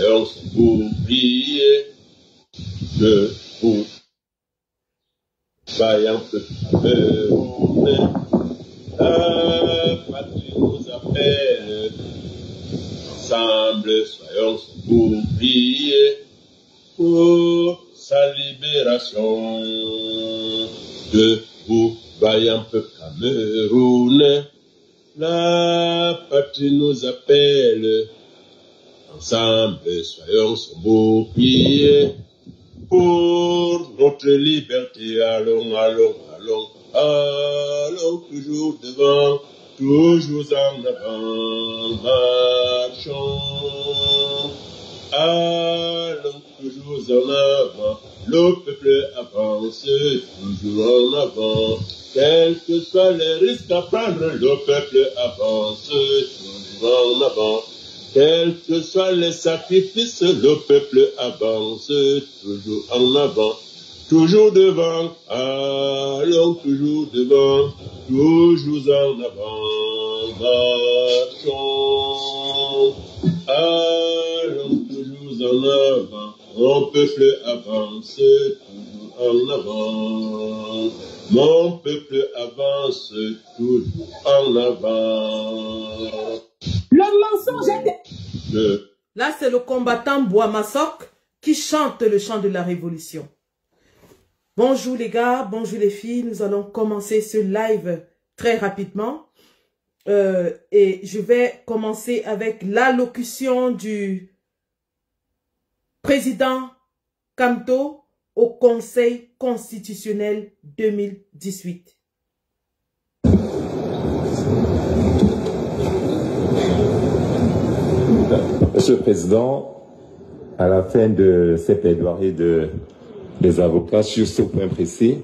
soyons son bouclier, que vous vaillant peu Cameroun, la patrie nous appelle, ensemble soyons son bouclier, pour sa libération, que vous vaillant peu Cameroun, la patrie nous appelle, ensemble soyons son bouclier, pour notre liberté. Allons, allons, allons, allons toujours devant, toujours en avant, marchons. Allons toujours en avant, le peuple avance, toujours en avant. Quels que soient les risques à prendre, le peuple avance, toujours en avant. Quels que soient les sacrifices, le peuple avance, toujours en avant, toujours devant, allons toujours devant, toujours en avant, marchons, allons toujours en avant, mon peuple avance, toujours en avant, mon peuple avance, toujours en avant. Le mensonge est... Là, c'est le combattant Boamasok qui chante le chant de la révolution. Bonjour les gars, bonjour les filles. Nous allons commencer ce live très rapidement. Et je vais commencer avec l'allocution du président Kamto au Conseil constitutionnel 2018. Monsieur le Président, à la fin de ces plaidoiries des avocats sur ce point précis,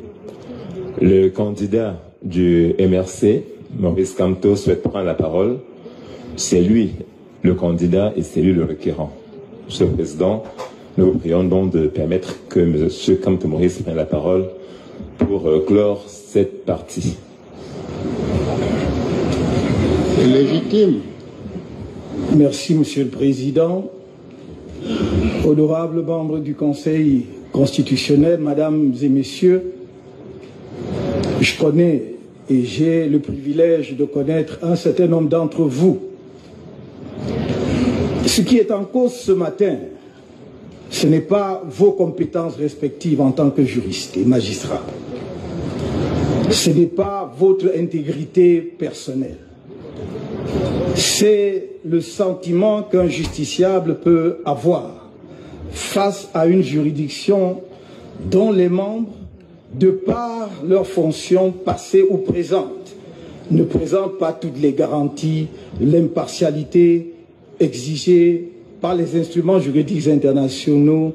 le candidat du MRC, Maurice Kamto, souhaite prendre la parole. C'est lui le candidat et c'est lui le requérant. Monsieur le Président, nous vous prions donc de permettre que Monsieur Kamto Maurice prenne la parole pour clore cette partie. C'est légitime. Merci, Monsieur le Président. Honorables membres du Conseil constitutionnel, Mesdames et Messieurs, je connais et j'ai le privilège de connaître un certain nombre d'entre vous. Ce qui est en cause ce matin, ce n'est pas vos compétences respectives en tant que juristes et magistrats. Ce n'est pas votre intégrité personnelle. C'est le sentiment qu'un justiciable peut avoir face à une juridiction dont les membres, de par leurs fonctions passées ou présentes, ne présentent pas toutes les garanties, l'impartialité exigée par les instruments juridiques internationaux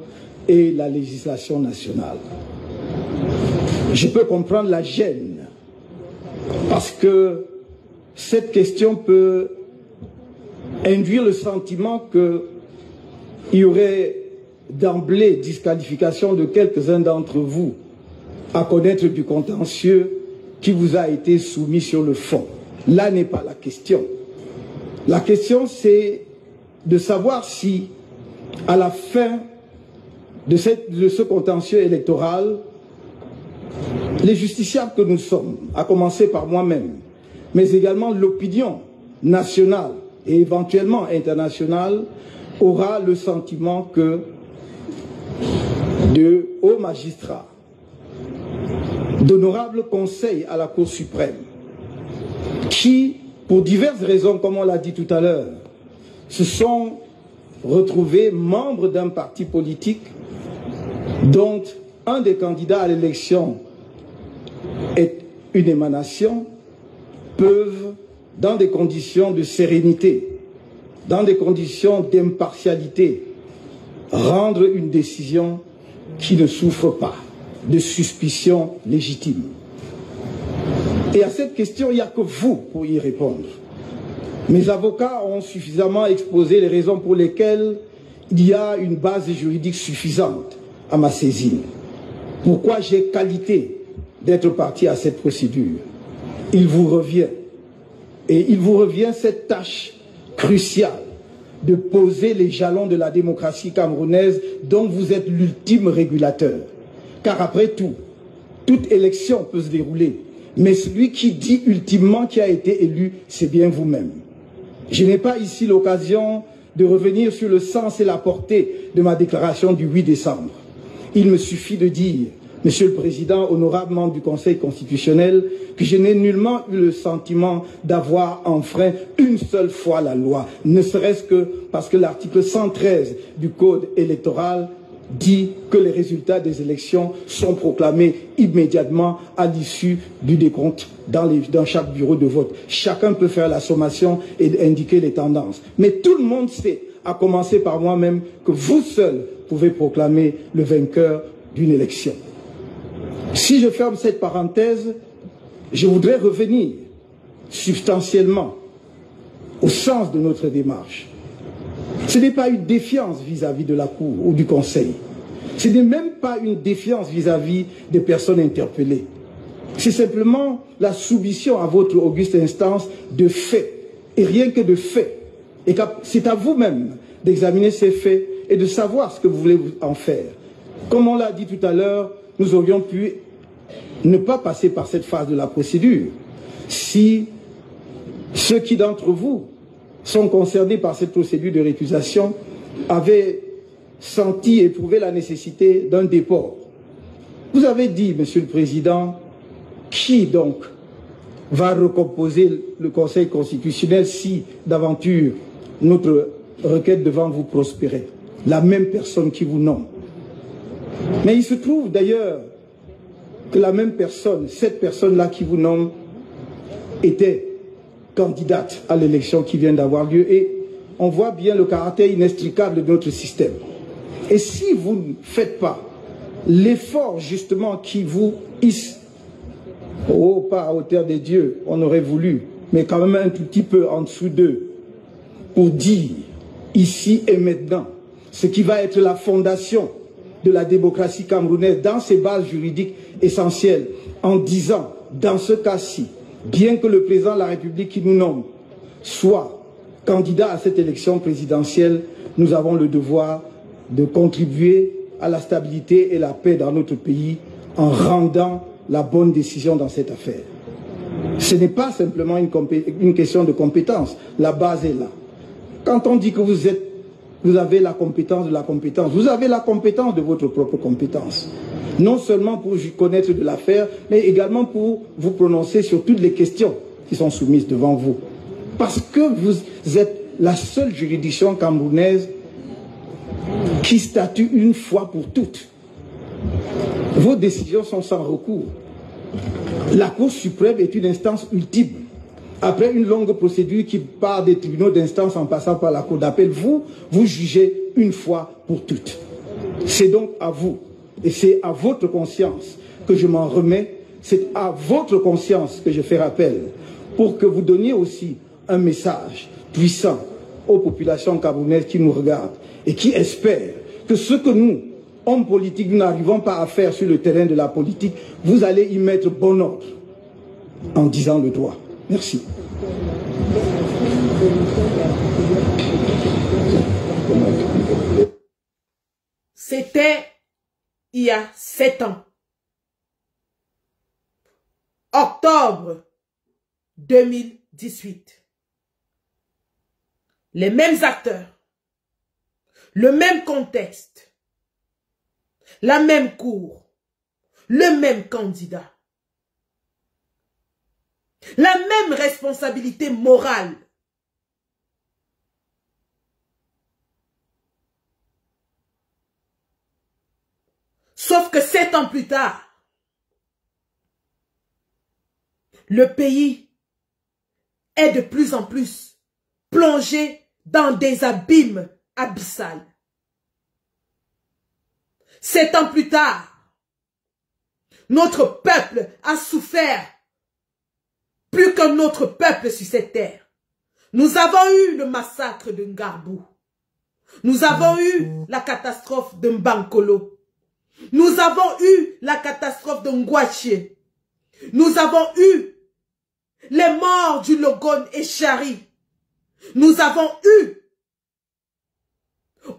et la législation nationale. Je peux comprendre la gêne, parce que cette question peut induire le sentiment qu'il y aurait d'emblée disqualification de quelques-uns d'entre vous à connaître du contentieux qui vous a été soumis sur le fond. Là n'est pas la question. La question, c'est de savoir si, à la fin de ce contentieux électoral, les justiciables que nous sommes, à commencer par moi-même, mais également l'opinion nationale et éventuellement internationale, aura le sentiment que de hauts magistrats, d'honorables conseils à la Cour suprême, qui, pour diverses raisons, comme on l'a dit tout à l'heure, se sont retrouvés membres d'un parti politique dont un des candidats à l'élection est une émanation, peuvent, dans des conditions de sérénité, dans des conditions d'impartialité, rendre une décision qui ne souffre pas de suspicion légitime. Et à cette question, il n'y a que vous pour y répondre. Mes avocats ont suffisamment exposé les raisons pour lesquelles il y a une base juridique suffisante à ma saisine. Pourquoi j'ai qualité d'être partie à cette procédure? Il vous revient. Et il vous revient cette tâche cruciale de poser les jalons de la démocratie camerounaise dont vous êtes l'ultime régulateur. Car après tout, toute élection peut se dérouler, mais celui qui dit ultimement qui a été élu, c'est bien vous-même. Je n'ai pas ici l'occasion de revenir sur le sens et la portée de ma déclaration du 8 décembre. Il me suffit de dire, Monsieur le Président, honorable membre du Conseil constitutionnel, que je n'ai nullement eu le sentiment d'avoir enfreint une seule fois la loi, ne serait-ce que parce que l'article 113 du Code électoral dit que les résultats des élections sont proclamés immédiatement à l'issue du décompte dans chaque bureau de vote. Chacun peut faire la sommation et indiquer les tendances. Mais tout le monde sait, à commencer par moi-même, que vous seul pouvez proclamer le vainqueur d'une élection. Si je ferme cette parenthèse, je voudrais revenir substantiellement au sens de notre démarche. Ce n'est pas une défiance vis-à-vis de la Cour ou du Conseil. Ce n'est même pas une défiance vis-à-vis des personnes interpellées. C'est simplement la soumission à votre auguste instance de faits, et rien que de faits. Et c'est à vous-même d'examiner ces faits et de savoir ce que vous voulez en faire. Comme on l'a dit tout à l'heure, nous aurions pu ne pas passer par cette phase de la procédure si ceux qui d'entre vous sont concernés par cette procédure de récusation avaient senti et éprouvé la nécessité d'un déport. Vous avez dit, Monsieur le Président, qui donc va recomposer le Conseil constitutionnel si d'aventure notre requête devant vous prospérait? La même personne qui vous nomme. Mais il se trouve d'ailleurs que la même personne, cette personne-là qui vous nomme, était candidate à l'élection qui vient d'avoir lieu et on voit bien le caractère inextricable de notre système. Et si vous ne faites pas l'effort justement qui vous hisse, oh, pas à hauteur des dieux, on aurait voulu, mais quand même un tout petit peu en dessous d'eux, pour dire ici et maintenant ce qui va être la fondation de la démocratie camerounaise dans ses bases juridiques essentielles, en disant, dans ce cas-ci, bien que le président de la République qui nous nomme soit candidat à cette élection présidentielle, nous avons le devoir de contribuer à la stabilité et la paix dans notre pays en rendant la bonne décision dans cette affaire. Ce n'est pas simplement une question de compétence, la base est là. Quand on dit que vous avez la compétence de la compétence, vous avez la compétence de votre propre compétence. Non seulement pour connaître de l'affaire, mais également pour vous prononcer sur toutes les questions qui sont soumises devant vous. Parce que vous êtes la seule juridiction camerounaise qui statue une fois pour toutes. Vos décisions sont sans recours. La Cour suprême est une instance ultime. Après une longue procédure qui part des tribunaux d'instance en passant par la Cour d'appel, vous jugez une fois pour toutes. C'est donc à vous, et c'est à votre conscience que je m'en remets, c'est à votre conscience que je fais rappel, pour que vous donniez aussi un message puissant aux populations camerounaises qui nous regardent et qui espèrent que ce que nous, hommes politiques, nous n'arrivons pas à faire sur le terrain de la politique, vous allez y mettre bon ordre en disant le droit. Merci. C'était il y a 7 ans. Octobre 2018. Les mêmes acteurs, le même contexte, la même cour, le même candidat. La même responsabilité morale. Sauf que 7 ans plus tard, le pays est de plus en plus plongé dans des abîmes abyssales. 7 ans plus tard, notre peuple a souffert plus qu'un autre peuple sur cette terre. Nous avons eu le massacre de Ngarbou. Nous avons eu la catastrophe de Mbankolo. Nous avons eu la catastrophe de Ngouaché. Nous avons eu les morts du Logon et Chari. Nous avons eu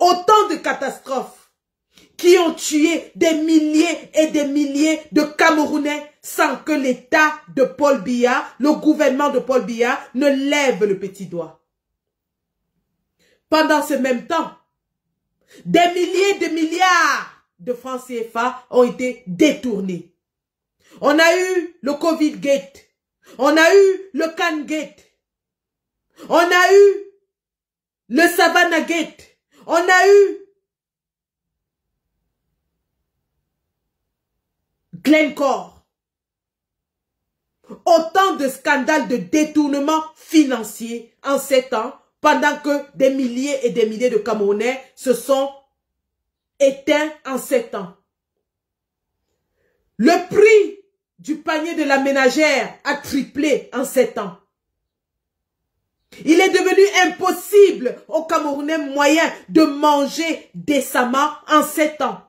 Autant de catastrophes qui ont tué des milliers et des milliers de Camerounais sans que l'État de Paul Biya, le gouvernement de Paul Biya, ne lève le petit doigt. Pendant ce même temps, des milliers de milliards de francs CFA ont été détournés. On a eu le Covid Gate, on a eu le Can Gate, on a eu le Savannah Gate, on a eu Glencore. Autant de scandales de détournement financier en 7 ans, pendant que des milliers et des milliers de Camerounais se sont éteints en 7 ans. Le prix du panier de la ménagère a triplé en 7 ans. Il est devenu impossible aux Camerounais moyens de manger décemment en 7 ans.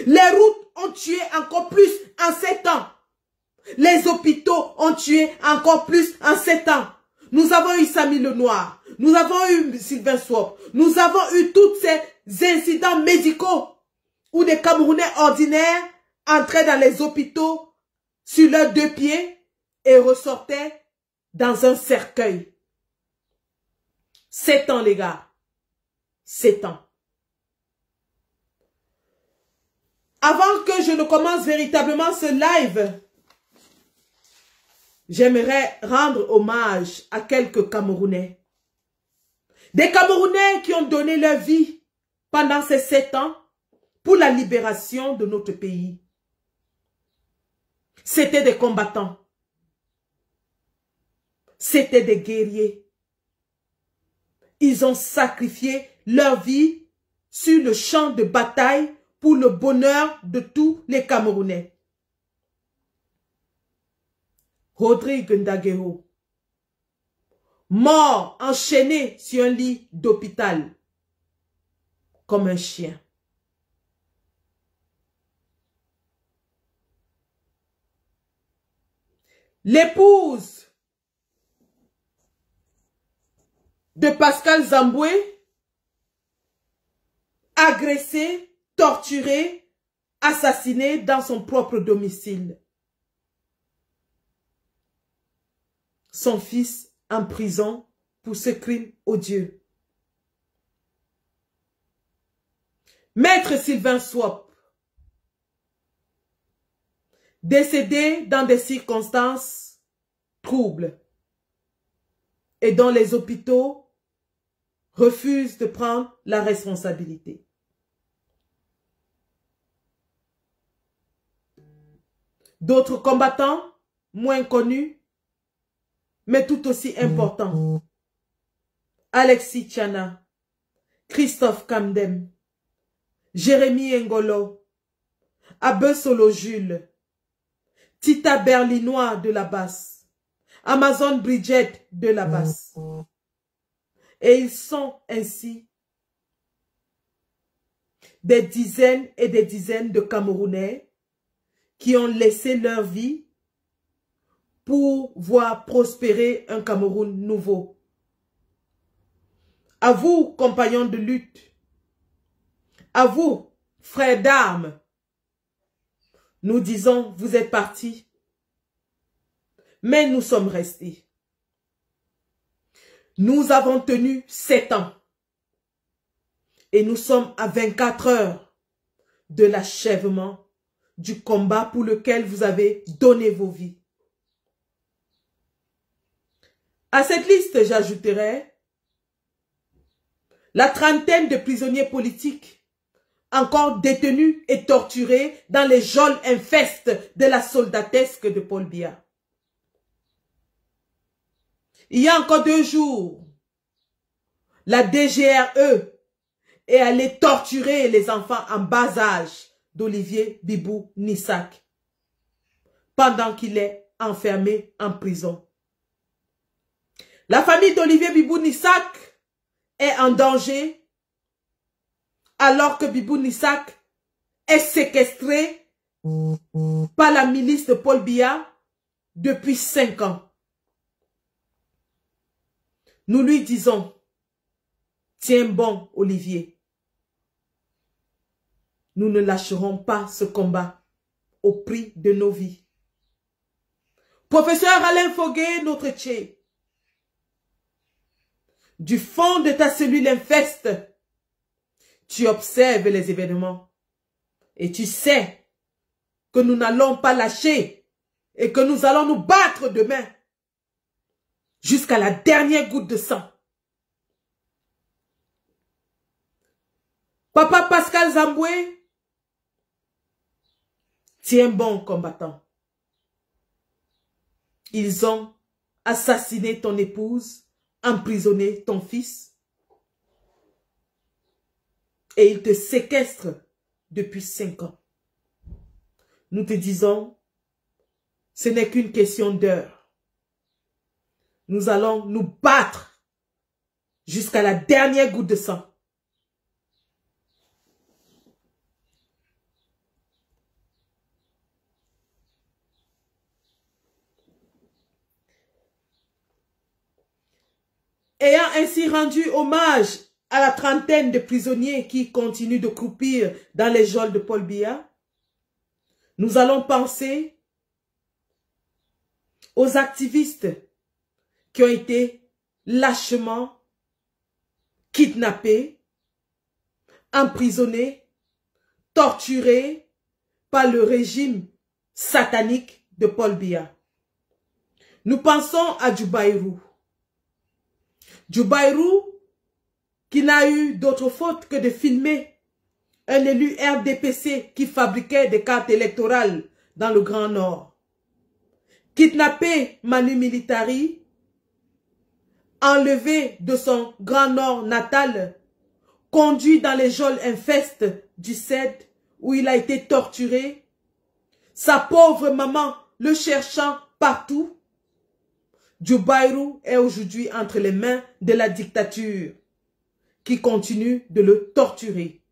Les routes ont tué encore plus en 7 ans. Les hôpitaux ont tué encore plus en 7 ans. Nous avons eu Samy Lenoir, nous avons eu Sylvain Swap, nous avons eu tous ces incidents médicaux où des Camerounais ordinaires entraient dans les hôpitaux sur leurs 2 pieds et ressortaient dans un cercueil. 7 ans, les gars. 7 ans. Avant que je ne commence véritablement ce live, j'aimerais rendre hommage à quelques Camerounais. Des Camerounais qui ont donné leur vie pendant ces 7 ans pour la libération de notre pays. C'étaient des combattants. C'étaient des guerriers. Ils ont sacrifié leur vie sur le champ de bataille pour le bonheur de tous les Camerounais. Rodrigue Ndagueho, mort enchaîné sur un lit d'hôpital, comme un chien. L'épouse de Pascal Zamboué, agressée, torturée, assassinée dans son propre domicile. Son fils en prison pour ce crime odieux. Maître Sylvain Swap, décédé dans des circonstances troubles et dont les hôpitaux refusent de prendre la responsabilité. D'autres combattants, moins connus, mais tout aussi importants. Alexis Tchana, Christophe Kamdem, Jérémy Ngolo, Abesolo Jules, Tita Berlinois de la Basse, Amazon Bridget de la Basse. Et ils sont ainsi des dizaines et des dizaines de Camerounais qui ont laissé leur vie pour voir prospérer un Cameroun nouveau. À vous, compagnons de lutte, à vous, frères d'armes, nous disons, vous êtes partis, mais nous sommes restés. Nous avons tenu 7 ans et nous sommes à 24 heures de l'achèvement du combat pour lequel vous avez donné vos vies. À cette liste, j'ajouterai la trentaine de prisonniers politiques encore détenus et torturés dans les geôles infestes de la soldatesque de Paul Biya. Il y a encore 2 jours, la DGRE est allée torturer les enfants en bas âge d'Olivier Bibou Nissak pendant qu'il est enfermé en prison. La famille d'Olivier Bibou Nissak est en danger alors que Bibou Nissak est séquestré par la milice de Paul Biya depuis 5 ans. Nous lui disons, Tiens bon, Olivier. Nous ne lâcherons pas ce combat au prix de nos vies. Professeur Alain Foguet, notre Tché, du fond de ta cellule infeste, tu observes les événements et tu sais que nous n'allons pas lâcher et que nous allons nous battre demain jusqu'à la dernière goutte de sang. Papa Pascal Zamboué, tiens bon, combattant. Ils ont assassiné ton épouse, emprisonné ton fils et ils te séquestrent depuis 5 ans. Nous te disons, ce n'est qu'une question d'heure. Nous allons nous battre jusqu'à la dernière goutte de sang. Ayant ainsi rendu hommage à la trentaine de prisonniers qui continuent de croupir dans les geôles de Paul Biya, nous allons penser aux activistes qui ont été lâchement kidnappés, emprisonnés, torturés par le régime satanique de Paul Biya. Nous pensons à Djoubaïrou. Djoubaïrou qui n'a eu d'autre faute que de filmer un élu RDPC qui fabriquait des cartes électorales dans le Grand Nord. Kidnappé Manu Militari, enlevé de son Grand Nord natal, conduit dans les geôles infestes du CED où il a été torturé, sa pauvre maman le cherchant partout. Djoubaïrou est aujourd'hui entre les mains de la dictature qui continue de le torturer.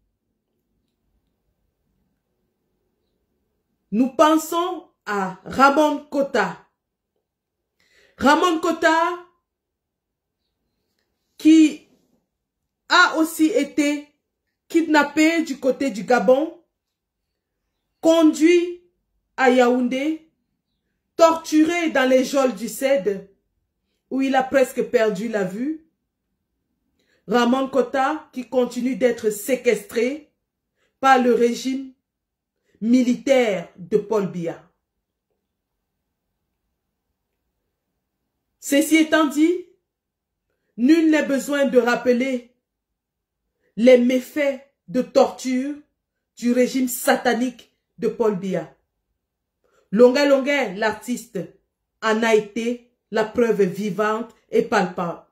Nous pensons à Ramon Kota. Ramon Kota qui a aussi été kidnappé du côté du Gabon, conduit à Yaoundé, torturé dans les geôles du CED, où il a presque perdu la vue. Ramon Kota qui continue d'être séquestré par le régime militaire de Paul Biya. Ceci étant dit, nul n'est besoin de rappeler les méfaits de torture du régime satanique de Paul Biya. Longuet Longuet, l'artiste, en a été la preuve vivante et palpable.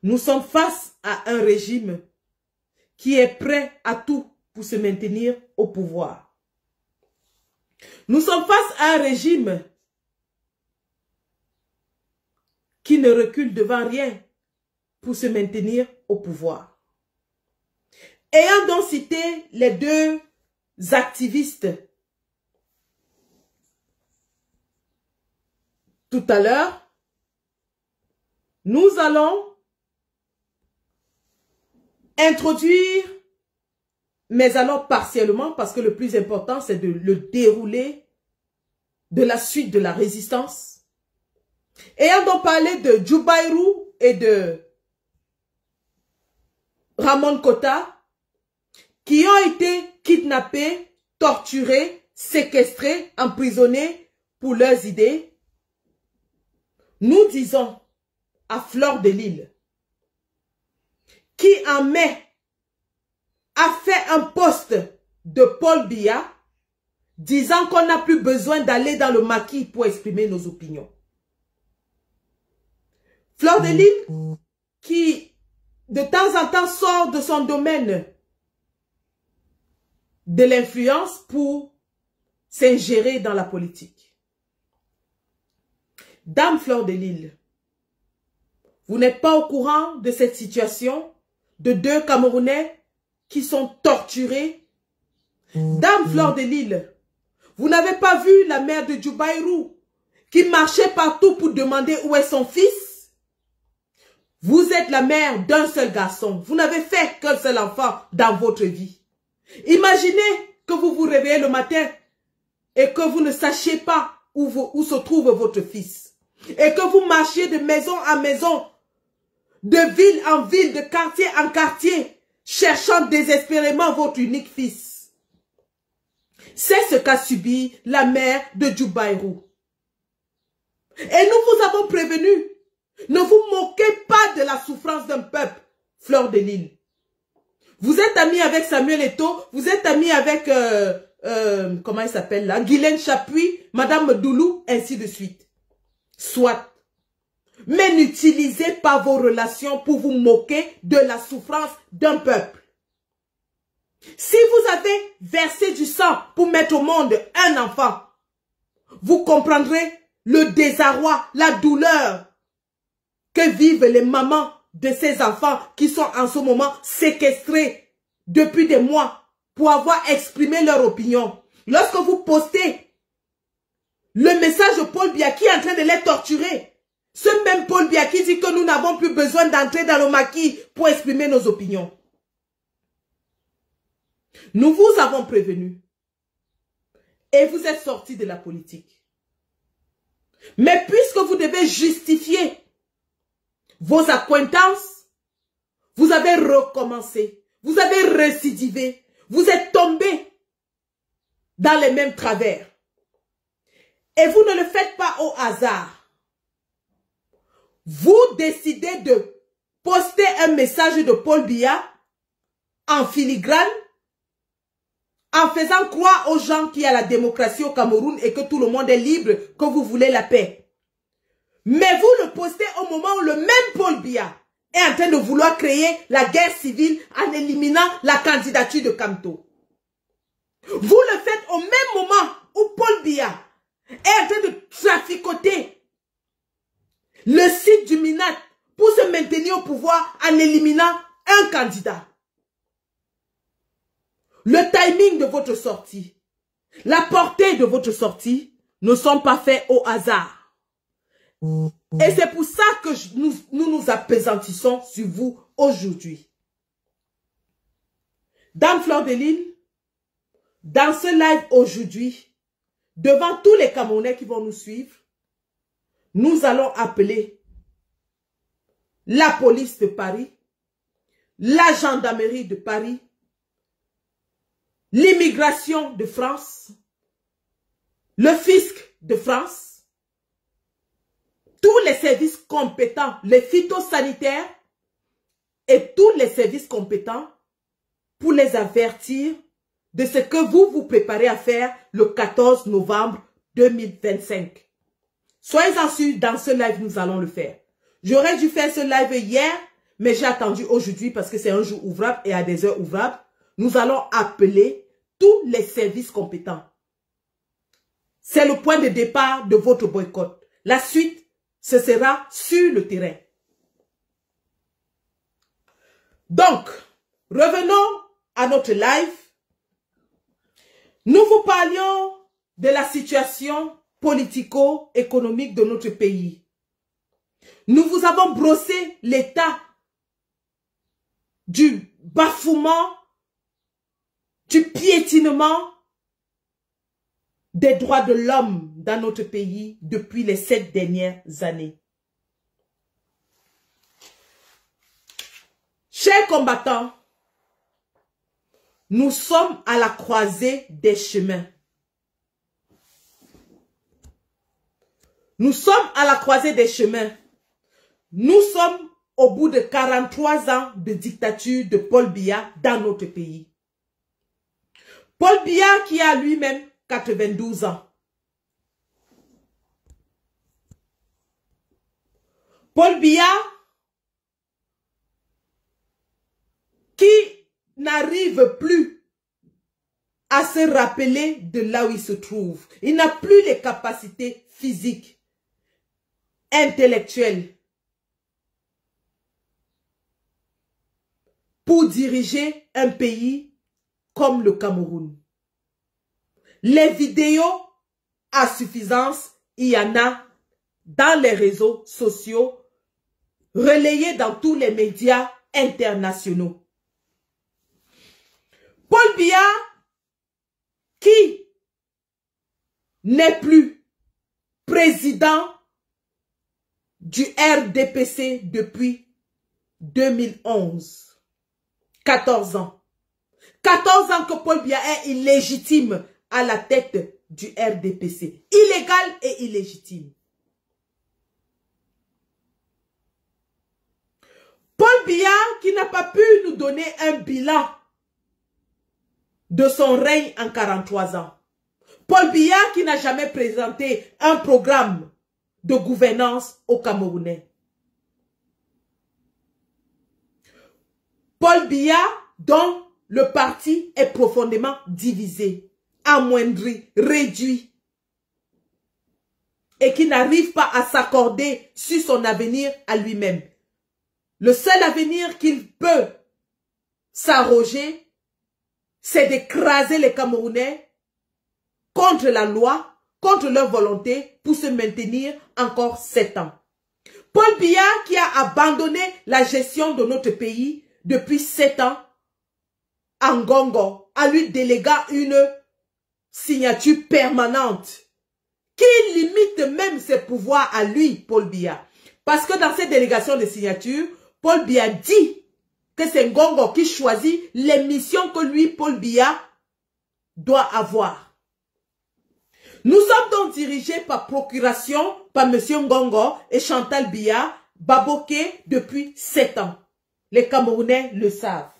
Nous sommes face à un régime qui est prêt à tout pour se maintenir au pouvoir. Nous sommes face à un régime qui ne recule devant rien pour se maintenir au pouvoir. Ayant donc cité les deux activistes tout à l'heure, nous allons introduire, mais alors partiellement, parce que le plus important, c'est de le dérouler de la suite de la résistance. Ayant donc parlé de Djoubaïrou et de Ramon Kota, qui ont été kidnappés, torturés, séquestrés, emprisonnés pour leurs idées, nous disons à Fleur de Lille, qui en mai a fait un post de Paul Biya disant qu'on n'a plus besoin d'aller dans le maquis pour exprimer nos opinions. Fleur de Lille qui de temps en temps sort de son domaine de l'influence pour s'ingérer dans la politique. Dame Fleur de Lille, vous n'êtes pas au courant de cette situation de 2 Camerounais qui sont torturés? Dame Fleur de Lille, vous n'avez pas vu la mère de Djoubaïrou qui marchait partout pour demander où est son fils? Vous êtes la mère d'un seul garçon. Vous n'avez fait qu'un seul enfant dans votre vie. Imaginez que vous vous réveillez le matin et que vous ne sachiez pas où se trouve votre fils. Et que vous marchiez de maison en maison, de ville en ville, de quartier en quartier, cherchant désespérément votre unique fils. C'est ce qu'a subi la mère de Djoubaïrou. Et nous vous avons prévenu. Ne vous moquez pas de la souffrance d'un peuple, Fleur de Lys. Vous êtes amis avec Samuel Eto'o, vous êtes amis avec, comment il s'appelle là, Guylaine Chapuis, Madame Doulou, ainsi de suite. Soit. Mais n'utilisez pas vos relations pour vous moquer de la souffrance d'un peuple. Si vous avez versé du sang pour mettre au monde un enfant, vous comprendrez le désarroi, la douleur que vivent les mamans de ces enfants qui sont en ce moment séquestrés depuis des mois pour avoir exprimé leur opinion. Lorsque vous postez le message de Paul Biya qui est en train de les torturer, ce même Paul Biya qui dit que nous n'avons plus besoin d'entrer dans le maquis pour exprimer nos opinions. Nous vous avons prévenu et vous êtes sortis de la politique. Mais puisque vous devez justifier vos accointances, vous avez recommencé, vous avez récidivé, vous êtes tombé dans les mêmes travers. Et vous ne le faites pas au hasard. Vous décidez de poster un message de Paul Biya en filigrane, en faisant croire aux gens qu'il y a la démocratie au Cameroun et que tout le monde est libre, que vous voulez la paix. Mais vous le postez au moment où le même Paul Biya est en train de vouloir créer la guerre civile en éliminant la candidature de Kamto. Vous le faites au même moment où Paul Biya est en train de traficoter le site du Minat pour se maintenir au pouvoir en éliminant un candidat. Le timing de votre sortie, la portée de votre sortie ne sont pas faits au hasard. Et c'est pour ça que nous appesantissons sur vous aujourd'hui. Dame Fleur de Lys, dans ce live aujourd'hui, devant tous les Camerounais qui vont nous suivre, nous allons appeler la police de Paris, la gendarmerie de Paris, l'immigration de France, le fisc de France, tous les services compétents, les phytosanitaires et tous les services compétents pour les avertir de ce que vous vous préparez à faire le 14 novembre 2025. Soyez-en sûrs, dans ce live, nous allons le faire. J'aurais dû faire ce live hier, mais j'ai attendu aujourd'hui parce que c'est un jour ouvrable et à des heures ouvrables. Nous allons appeler tous les services compétents. C'est le point de départ de votre boycott. La suite, ce sera sur le terrain. Donc, revenons à notre live. Nous vous parlions de la situation politico-économique de notre pays. Nous vous avons brossé l'état du bafouement, du piétinement des droits de l'homme dans notre pays depuis les 7 dernières années. Chers combattants, nous sommes à la croisée des chemins. Nous sommes à la croisée des chemins. Nous sommes au bout de 43 ans de dictature de Paul Biya dans notre pays. Paul Biya qui a lui-même 92 ans. Paul Biya qui n'arrive plus à se rappeler de là où il se trouve. Il n'a plus les capacités physiques, intellectuelles pour diriger un pays comme le Cameroun. Les vidéos à suffisance, il y en a dans les réseaux sociaux relayé dans tous les médias internationaux. Paul Biya, qui n'est plus président du RDPC depuis 2011. 14 ans. 14 ans que Paul Biya est illégitime à la tête du RDPC. Illégal et illégitime. Paul Biya qui n'a pas pu nous donner un bilan de son règne en 43 ans. Paul Biya qui n'a jamais présenté un programme de gouvernance aux Camerounais. Paul Biya dont le parti est profondément divisé, amoindri, réduit et qui n'arrive pas à s'accorder sur son avenir à lui-même. Le seul avenir qu'il peut s'arroger, c'est d'écraser les Camerounais contre la loi, contre leur volonté pour se maintenir encore 7 ans. Paul Biya qui a abandonné la gestion de notre pays depuis 7 ans à Ngongo, à lui déléguant une signature permanente qui limite même ses pouvoirs à lui, Paul Biya. Parce que dans cette délégation de signature, Paul Biya dit que c'est Ngongo qui choisit les missions que lui, Paul Biya, doit avoir. Nous sommes donc dirigés par procuration par M. Ngongo et Chantal Biya, Baboké depuis 7 ans. Les Camerounais le savent.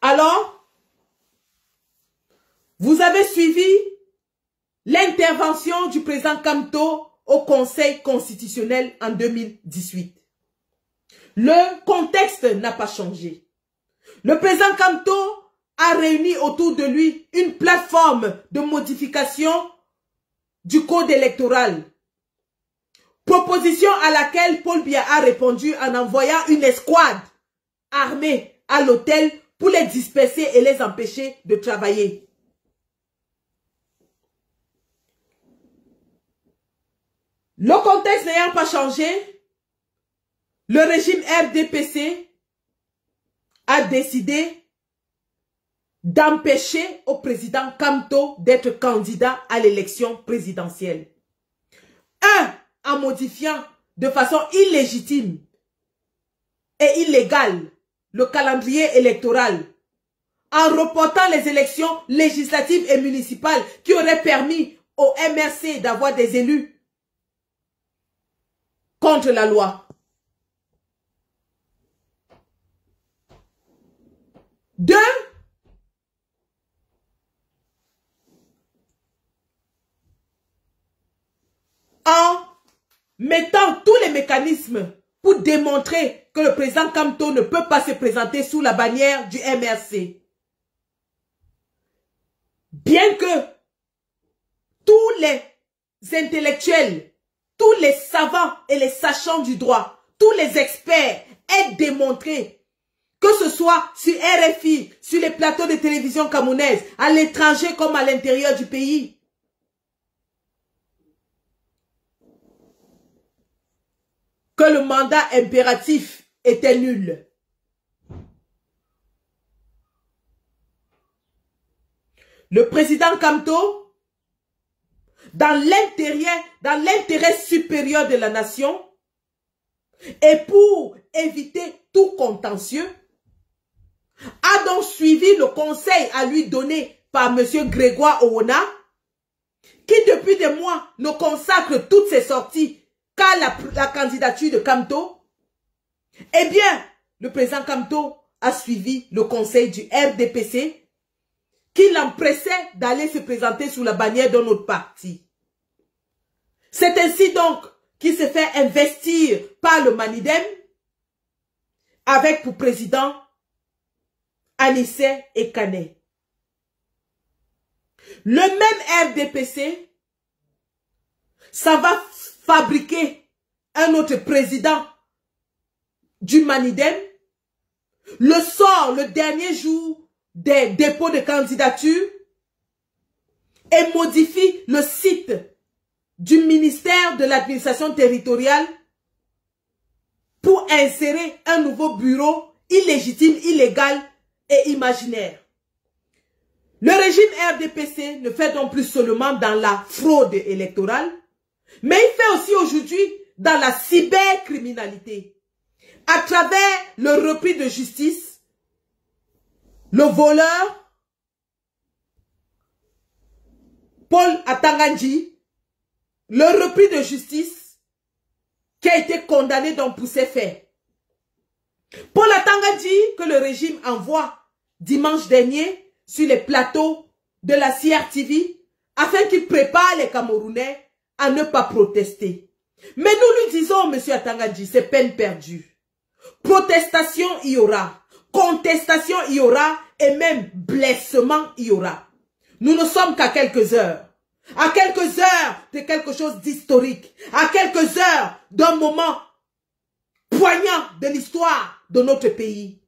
Alors, vous avez suivi l'intervention du président Kamto au Conseil constitutionnel en 2018. Le contexte n'a pas changé. Le président Kamto a réuni autour de lui une plateforme de modification du code électoral. Proposition à laquelle Paul Biya a répondu en envoyant une escouade armée à l'hôtel pour les disperser et les empêcher de travailler. Le contexte n'ayant pas changé, le régime RDPC a décidé d'empêcher au président Kamto d'être candidat à l'élection présidentielle. En modifiant de façon illégitime et illégale le calendrier électoral, en reportant les élections législatives et municipales qui auraient permis au MRC d'avoir des élus contre la loi. 2, en mettant tous les mécanismes pour démontrer que le président Kamto ne peut pas se présenter sous la bannière du MRC. Bien que tous les intellectuels, tous les savants et les sachants du droit, tous les experts aient démontré, que ce soit sur RFI, sur les plateaux de télévision camerounaises, à l'étranger comme à l'intérieur du pays, que le mandat impératif était nul. Le président Kamto, dans l'intérêt supérieur de la nation, et pour éviter tout contentieux, a donc suivi le conseil à lui donné par M. Grégoire Owona, qui depuis des mois ne consacre toutes ses sorties qu'à la candidature de Kamto. Eh bien, le président Kamto a suivi le conseil du RDPC qui l'empressait d'aller se présenter sous la bannière de notre parti. C'est ainsi donc qu'il s'est fait investir par le Manidem avec pour président Anissé Ekane. Le même RDPC, ça va fabriquer un autre président du Manidem, le sort le dernier jour des dépôts de candidature et modifie le site du ministère de l'administration territoriale insérer un nouveau bureau illégitime, illégal et imaginaire. Le régime RDPC ne fait donc plus seulement dans la fraude électorale, mais il fait aussi aujourd'hui dans la cybercriminalité. À travers le repris de justice, le voleur, Paul Atangandji, le repris de justice qui a été condamné donc pour ces faits. Paul Atangandji que le régime envoie dimanche dernier sur les plateaux de la CRTV afin qu'il prépare les Camerounais à ne pas protester. Mais nous lui disons, monsieur Atangandji, c'est peine perdue. Protestation, il y aura. Contestation, il y aura. Et même blessement, il y aura. Nous ne sommes qu'à quelques heures. À quelques heures de quelque chose d'historique. À quelques heures d'un moment poignant de l'histoire de notre pays.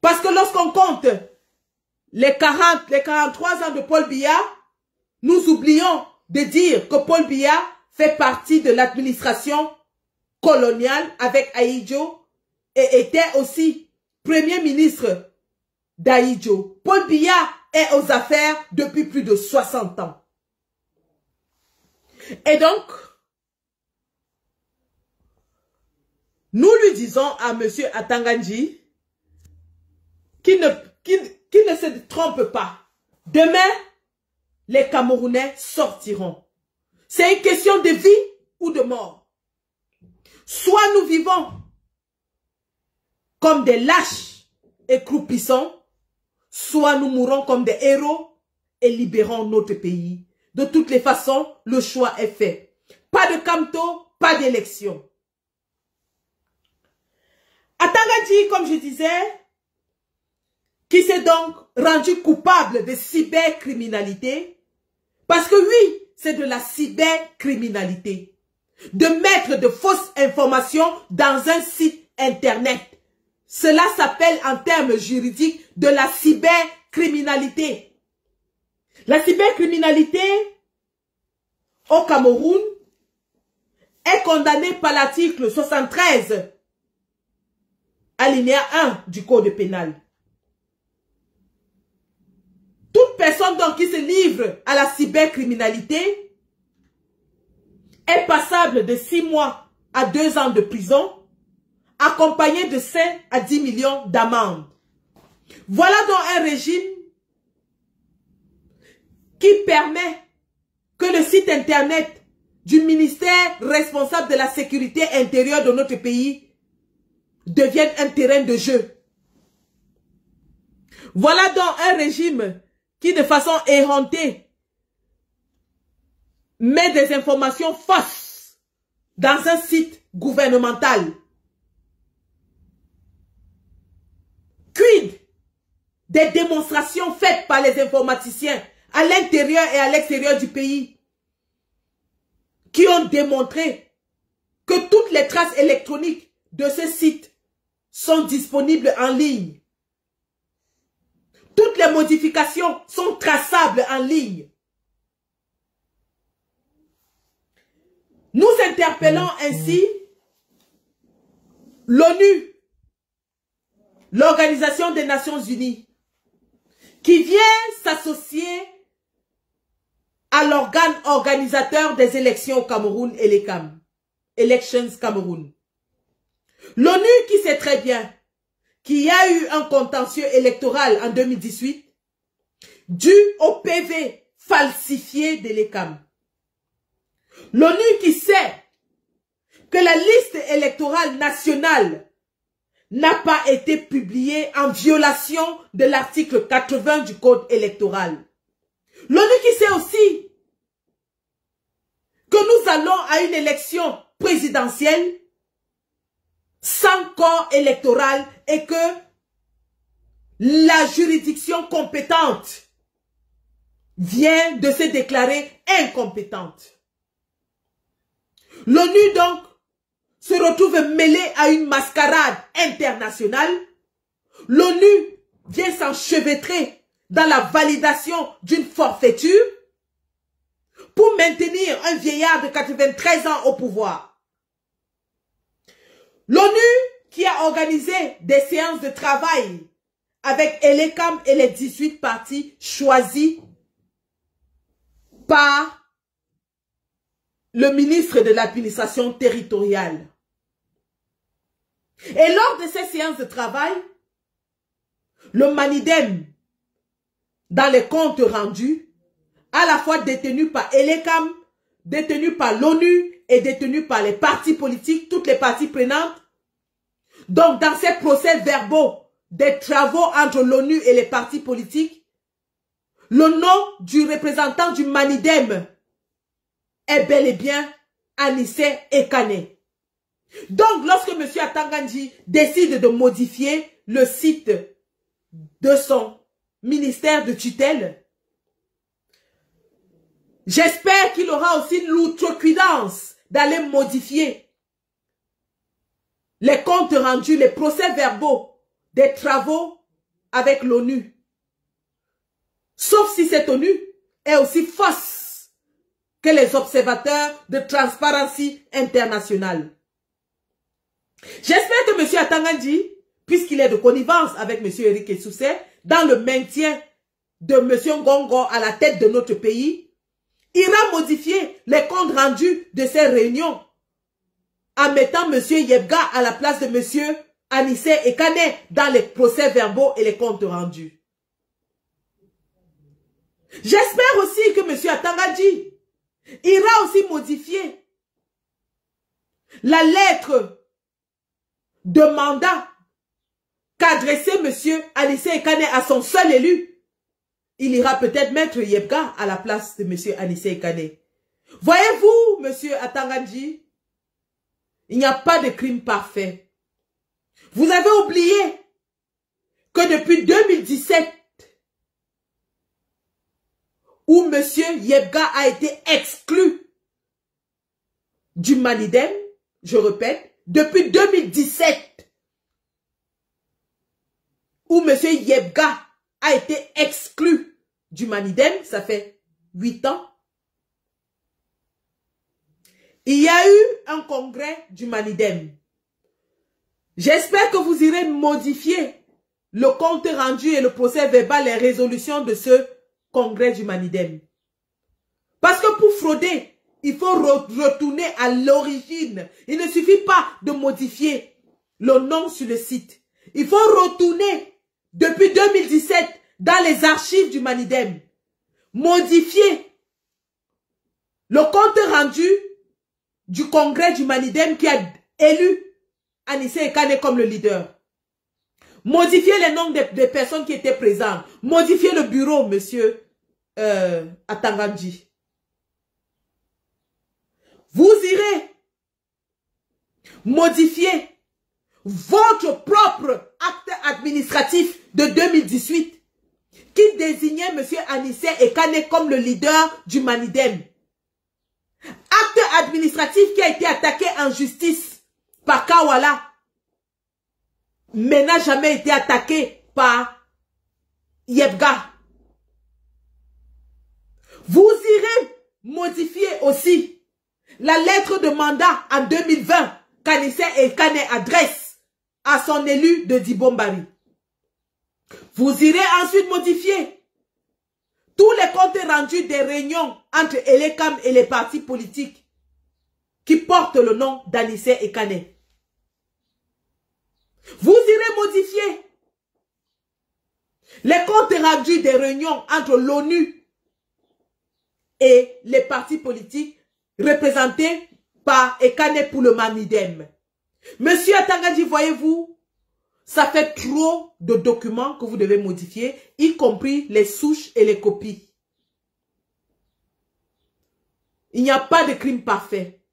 Parce que lorsqu'on compte les 43 ans de Paul Biya, nous oublions de dire que Paul Biya fait partie de l'administration coloniale avec Ahidjo et était aussi premier ministre d'Ahidjo. Paul Biya est aux affaires depuis plus de 60 ans. Et donc, nous lui disons à M. Atangandji qu'il ne se trompe pas. Demain, les Camerounais sortiront. C'est une question de vie ou de mort. Soit nous vivons comme des lâches et croupissons, soit nous mourrons comme des héros et libérons notre pays. De toutes les façons, le choix est fait. Pas de Kamto, pas d'élection. Atangandji, comme je disais, qui s'est donc rendu coupable de cybercriminalité, parce que oui, c'est de la cybercriminalité. De mettre de fausses informations dans un site internet. Cela s'appelle en termes juridiques de la cybercriminalité. La cybercriminalité au Cameroun est condamnée par l'article 73 alinéa 1 du Code pénal. Toute personne donc qui se livre à la cybercriminalité est passable de 6 mois à 2 ans de prison, accompagné de 5 à 10 millions d'amendes. Voilà donc un régime qui permet que le site internet du ministère responsable de la sécurité intérieure de notre pays devienne un terrain de jeu. Voilà donc un régime qui de façon éhontée met des informations fausses dans un site gouvernemental. Quid des démonstrations faites par les informaticiens à l'intérieur et à l'extérieur du pays qui ont démontré que toutes les traces électroniques de ce site sont disponibles en ligne. Toutes les modifications sont traçables en ligne. Nous interpellons ainsi l'ONU, l'Organisation des Nations Unies, qui vient s'associer à l'organe organisateur des élections au Cameroun, ELECAM, Elections Cameroun. L'ONU qui sait très bien qu'il y a eu un contentieux électoral en 2018 dû au PV falsifié d'ELECAM. L'ONU qui sait que la liste électorale nationale n'a pas été publiée en violation de l'article 80 du Code électoral. L'ONU qui sait aussi que nous allons à une élection présidentielle sans corps électoral et que la juridiction compétente vient de se déclarer incompétente. L'ONU donc se retrouve mêlée à une mascarade internationale. L'ONU vient s'enchevêtrer dans la validation d'une forfaiture pour maintenir un vieillard de 93 ans au pouvoir. L'ONU qui a organisé des séances de travail avec Elekam et les 18 partis choisis par le ministre de l'administration territoriale. Et lors de ces séances de travail, le Manidem, dans les comptes rendus, à la fois détenu par Elekam, détenu par l'ONU et détenu par les partis politiques, toutes les parties prenantes. Donc, dans ces procès-verbaux des travaux entre l'ONU et les partis politiques, le nom du représentant du Manidem est bel et bien Anissé Ekane. Donc, lorsque M. Atangandji décide de modifier le site de son ministère de tutelle, j'espère qu'il aura aussi l'outrecuidance d'aller modifier les comptes rendus, les procès-verbaux des travaux avec l'ONU. Sauf si cette ONU est aussi fausse que les observateurs de Transparency International. J'espère que M. Atangandji, puisqu'il est de connivence avec M. Eric Essoussé, dans le maintien de M. Ngongo à la tête de notre pays, ira modifier les comptes rendus de ces réunions en mettant M. Yebga à la place de M. Anissé Ekane dans les procès-verbaux et les comptes rendus. J'espère aussi que M. Atangandji ira aussi modifier la lettre de mandat qu'adressait M. Anissé Ekane à son seul élu. Il ira peut-être mettre Yebga à la place de M. Anissé Ekane. Voyez-vous, M. Atangandji, il n'y a pas de crime parfait. Vous avez oublié que depuis 2017, où M. Yebga a été exclu du Manidem, je répète, depuis 2017, où M. Yebga a été exclu du Manidem, ça fait 8 ans, il y a eu un congrès du Manidem. J'espère que vous irez modifier le compte rendu et le procès verbal, les résolutions de ce congrès du Manidem. Parce que pour frauder, il faut retourner à l'origine. Il ne suffit pas de modifier le nom sur le site. Il faut retourner depuis 2017 dans les archives du Manidem. Modifier le compte rendu du congrès du Manidem qui a élu Anissé Ekane comme le leader. Modifier les noms des personnes qui étaient présentes. Modifier le bureau, monsieur Atangandji. Vous irez modifier votre propre acte administratif de 2018 qui désignait monsieur Anissé Ekane comme le leader du Manidem. Acte administratif qui a été attaqué en justice par Kawala, mais n'a jamais été attaqué par Yebga. Vous irez modifier aussi la lettre de mandat en 2020 qu'Anissé Ekane adresse à son élu de Dibombari. Vous irez ensuite modifier tous les comptes rendus des réunions entre Elekam et les partis politiques qui portent le nom d'Anissé Ekane. Vous irez modifier les comptes rendus des réunions entre l'ONU et les partis politiques représentés par Ekane pour le Manidem. Monsieur Atangandji, voyez-vous, ça fait trop de documents que vous devez modifier, y compris les souches et les copies. Il n'y a pas de crime parfait.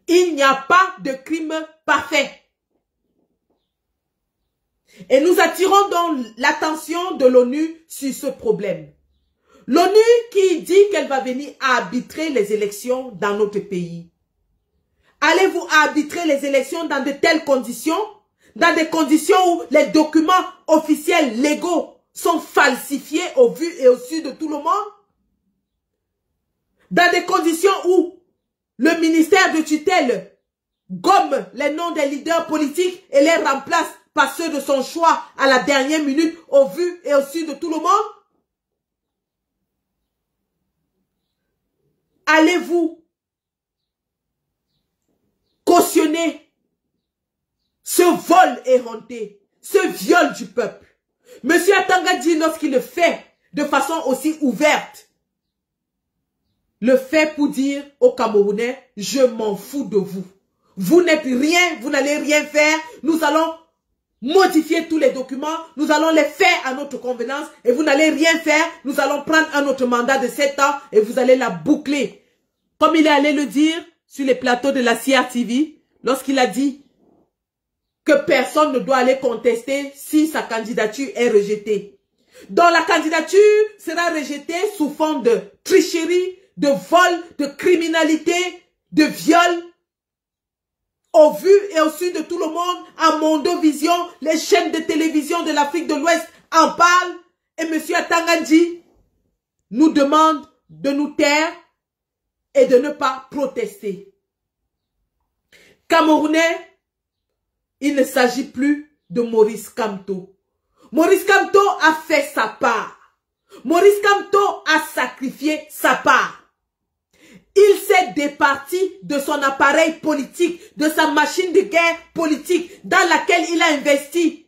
Il n'y a pas de crime parfait. Et nous attirons donc l'attention de l'ONU sur ce problème. L'ONU qui dit qu'elle va venir arbitrer les élections dans notre pays. Allez-vous arbitrer les élections dans de telles conditions? Dans des conditions où les documents officiels légaux sont falsifiés au vu et au su de tout le monde? Dans des conditions où le ministère de tutelle gomme les noms des leaders politiques et les remplace par ceux de son choix à la dernière minute au vu et au su de tout le monde? Allez-vous cautionner ce vol éreinté, ce viol du peuple? Monsieur Atanga dit lorsqu'il le fait de façon aussi ouverte, le fait pour dire aux Camerounais, je m'en fous de vous. Vous n'êtes rien, vous n'allez rien faire. Nous allons modifier tous les documents, nous allons les faire à notre convenance et vous n'allez rien faire. Nous allons prendre un autre mandat de 7 ans et vous allez la boucler. Comme il est allé le dire sur les plateaux de la CRTV, lorsqu'il a dit que personne ne doit aller contester si sa candidature est rejetée. Donc la candidature sera rejetée sous forme de tricherie, de vol, de criminalité, de viol. Au vu et au su de tout le monde, à Mondovision, les chaînes de télévision de l'Afrique de l'Ouest en parlent. Et M. Atangandji nous demande de nous taire et de ne pas protester. Camerounais, il ne s'agit plus de Maurice Kamto. Maurice Kamto a fait sa part. Maurice Kamto a sacrifié sa part. Il s'est départi de son appareil politique, de sa machine de guerre politique dans laquelle il a investi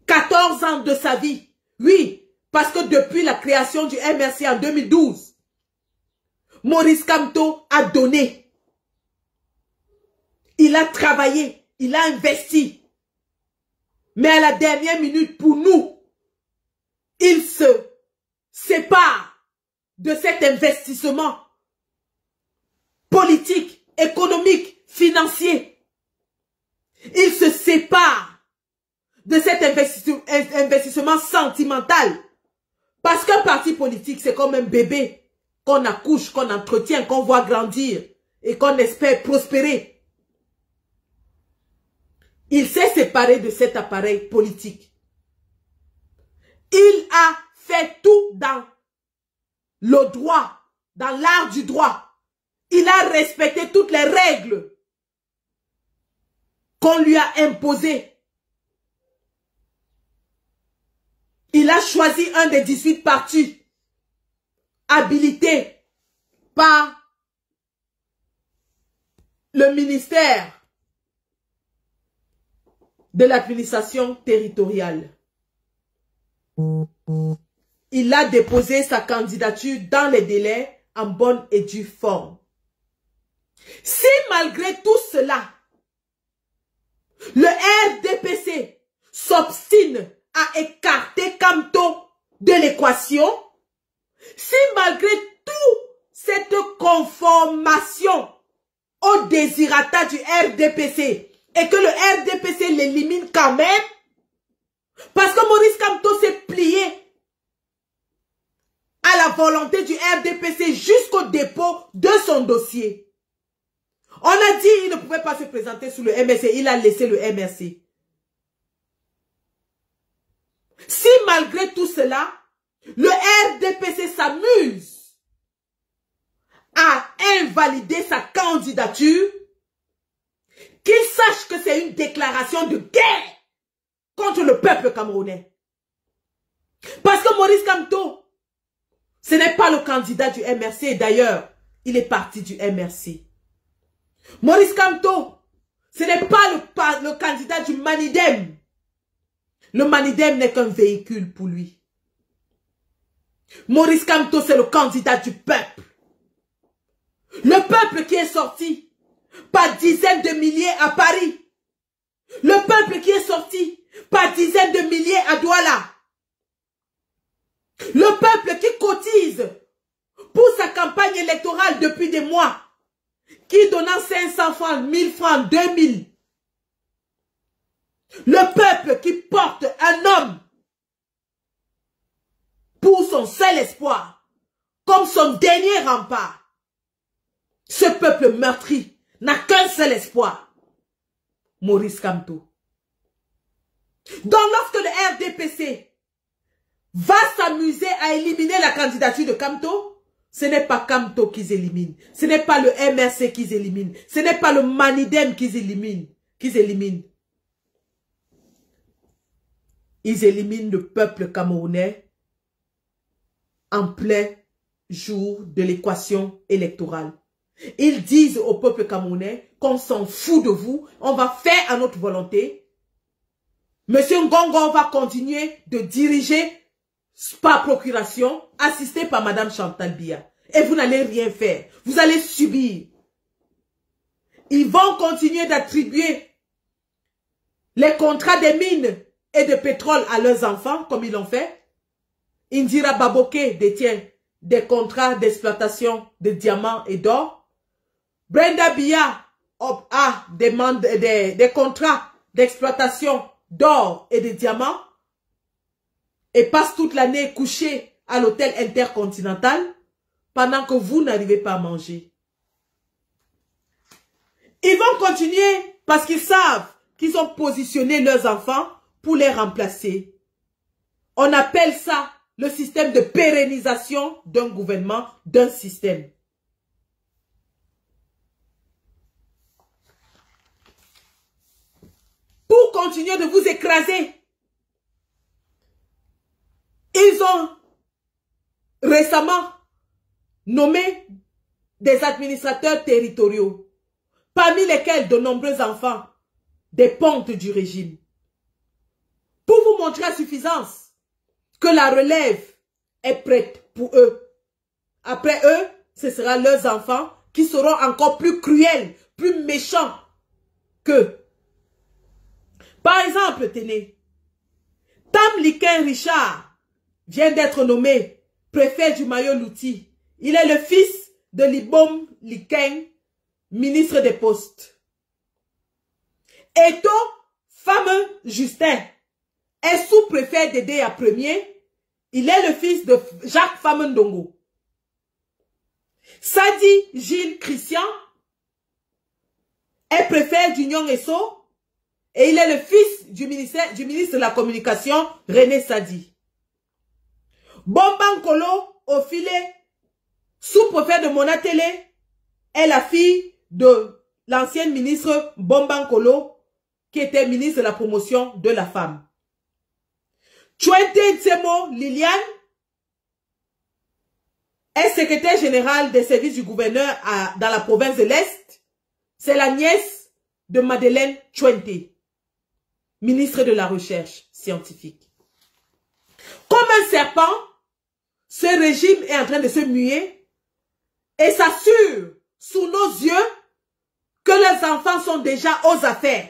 14 ans de sa vie. Oui, parce que depuis la création du MRC en 2012, Maurice Kamto a donné. Il a travaillé, il a investi. Mais à la dernière minute, pour nous, il se sépare de cet investissement politique, économique, financier. Il se sépare de cet investissement sentimental. Parce qu'un parti politique, c'est comme un bébé qu'on accouche, qu'on entretient, qu'on voit grandir et qu'on espère prospérer. Il s'est séparé de cet appareil politique. Il a fait tout dans le droit, dans l'art du droit. Il a respecté toutes les règles qu'on lui a imposées. Il a choisi un des 18 partis habilités par le ministère de l'administration territoriale. Il a déposé sa candidature dans les délais en bonne et due forme. Si malgré tout cela, le RDPC s'obstine à écarter Kamto de l'équation, si malgré tout cette conformation au désirata du RDPC et que le RDPC l'élimine quand même, parce que Maurice Kamto s'est plié à la volonté du RDPC jusqu'au dépôt de son dossier. On a dit qu'il ne pouvait pas se présenter sous le MRC, il a laissé le MRC. Si malgré tout cela, le RDPC s'amuse à invalider sa candidature, qu'il sache que c'est une déclaration de guerre contre le peuple camerounais. Parce que Maurice Kamto, ce n'est pas le candidat du MRC, d'ailleurs, il est parti du MRC. Maurice Kamto, ce n'est pas le candidat du Manidem. Le Manidem n'est qu'un véhicule pour lui. Maurice Kamto, c'est le candidat du peuple. Le peuple qui est sorti par dizaines de milliers à Paris. Le peuple qui est sorti par dizaines de milliers à Douala. Le peuple qui cotise pour sa campagne électorale depuis des mois. Qui donnant 500 francs, 1000 francs, 2000. Le peuple qui porte un homme pour son seul espoir, comme son dernier rempart. Ce peuple meurtri n'a qu'un seul espoir. Maurice Kamto. Donc lorsque le RDPC va s'amuser à éliminer la candidature de Kamto, Ce n'est pas Kamto qu'ils éliminent. Ce n'est pas le MRC qu'ils éliminent. Ce n'est pas le Manidem qu'ils éliminent. Ils éliminent le peuple camerounais en plein jour de l'équation électorale. Ils disent au peuple camerounais qu'on s'en fout de vous, on va faire à notre volonté. Monsieur Ngongo va continuer de diriger par procuration, assisté par Madame Chantal Biya. Et vous n'allez rien faire. Vous allez subir. Ils vont continuer d'attribuer les contrats des mines et de pétrole à leurs enfants, comme ils l'ont fait. Indira Baboke détient des contrats d'exploitation de diamants et d'or. Brenda Biya a des contrats d'exploitation d'or et de diamants et passe toute l'année couchée à l'hôtel intercontinental pendant que vous n'arrivez pas à manger. Ils vont continuer parce qu'ils savent qu'ils ont positionné leurs enfants pour les remplacer. On appelle ça le système de pérennisation d'un gouvernement, d'un système. Pour continuer de vous écraser, ils ont récemment nommé des administrateurs territoriaux, parmi lesquels de nombreux enfants dépendent du régime. Pour vous montrer à suffisance que la relève est prête pour eux. Après eux, ce sera leurs enfants qui seront encore plus cruels, plus méchants qu'eux. Par exemple, tenez, Tam Liken Richard vient d'être nommé préfet du Mayo-Louti. Il est le fils de Libom Liken, ministre des Postes. Eto fameux Justin est sous-préfet d'Edea Premier. Il est le fils de Jacques Famendongo. Sadi Gilles Christian est préfet d'Union Esso. Et il est le fils du ministre de la Communication, René Sadi. Bomban Kolo, au filet, sous-préfet de Monatele, est la fille de l'ancienne ministre Bomban Kolo, qui était ministre de la promotion de la femme. Chouette Tsemo Liliane est secrétaire général des services du gouverneur dans la province de l'Est. C'est la nièce de Madeleine Chouette, ministre de la Recherche scientifique. Comme un serpent, ce régime est en train de se muer et s'assure sous nos yeux que leurs enfants sont déjà aux affaires.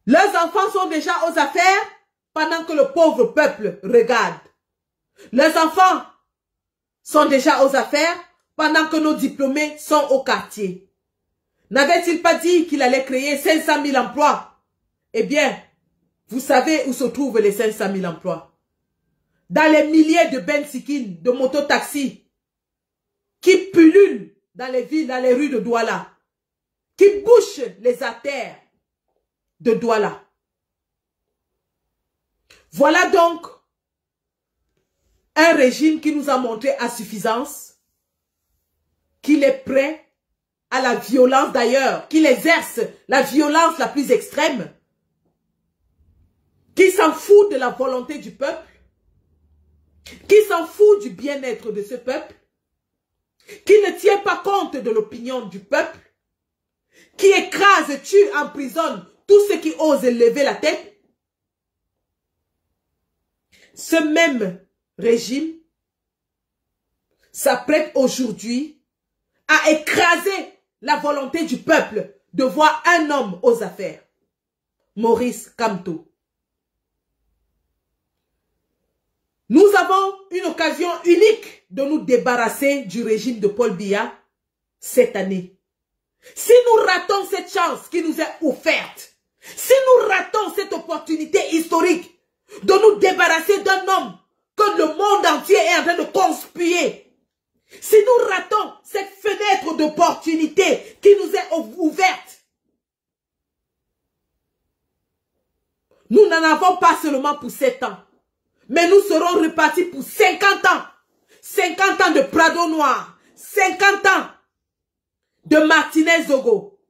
Leurs enfants sont déjà aux affaires pendant que le pauvre peuple regarde. Leurs enfants sont déjà aux affaires pendant que nos diplômés sont au quartier. N'avait-il pas dit qu'il allait créer 500 000 emplois? Eh bien, vous savez où se trouvent les 500 000 emplois. Dans les milliers de bensikines, de mototaxis qui pullulent dans les villes, dans les rues de Douala, qui bouchent les artères de Douala. Voilà donc un régime qui nous a montré à suffisance qu'il est prêt à la violence d'ailleurs, qu'il exerce la violence la plus extrême, qui s'en fout de la volonté du peuple, qui s'en fout du bien-être de ce peuple, qui ne tient pas compte de l'opinion du peuple, qui écrase, tue, emprisonne tous ceux qui osent lever la tête. Ce même régime s'apprête aujourd'hui à écraser la volonté du peuple de voir un homme aux affaires, Maurice Kamto. Nous avons une occasion unique de nous débarrasser du régime de Paul Biya cette année. Si nous ratons cette chance qui nous est offerte, si nous ratons cette opportunité historique de nous débarrasser d'un homme que le monde entier est en train de conspuer, si nous ratons cette fenêtre d'opportunité qui nous est ouverte, nous n'en avons pas seulement pour 7 ans, mais nous serons repartis pour 50 ans. 50 ans de Prado Noir, 50 ans de Martinez Zogo,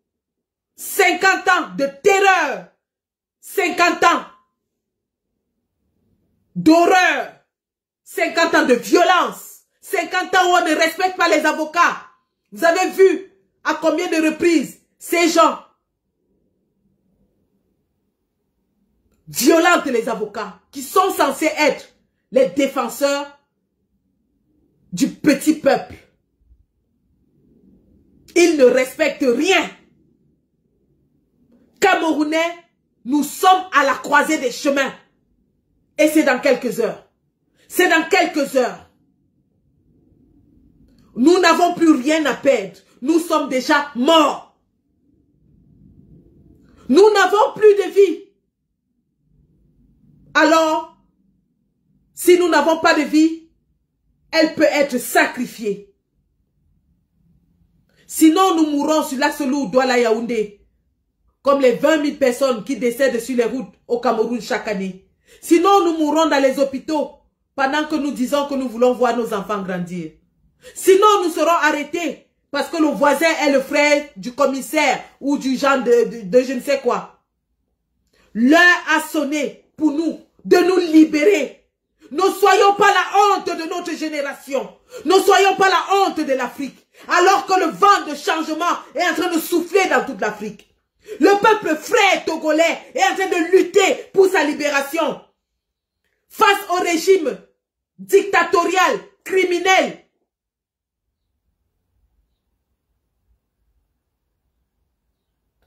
50 ans de terreur, 50 ans d'horreur, 50 ans de violence, 50 ans où on ne respecte pas les avocats. Vous avez vu à combien de reprises ces gens violentent les avocats qui sont censés être les défenseurs du petit peuple. Ils ne respectent rien. Camerounais, nous sommes à la croisée des chemins. Et c'est dans quelques heures. C'est dans quelques heures. Nous n'avons plus rien à perdre. Nous sommes déjà morts. Nous n'avons plus de vie. Alors, si nous n'avons pas de vie, elle peut être sacrifiée. Sinon, nous mourrons sur l'axe lourd Douala-Yaoundé, comme les 20 000 personnes qui décèdent sur les routes au Cameroun chaque année. Sinon, nous mourrons dans les hôpitaux pendant que nous disons que nous voulons voir nos enfants grandir. Sinon, nous serons arrêtés parce que le voisin est le frère du commissaire ou du genre de je ne sais quoi. L'heure a sonné pour nous de nous libérer. Ne soyons pas la honte de notre génération. Ne soyons pas la honte de l'Afrique. Alors que le vent de changement est en train de souffler dans toute l'Afrique. Le peuple frère togolais est en train de lutter pour sa libération. Face au régime dictatorial, criminel.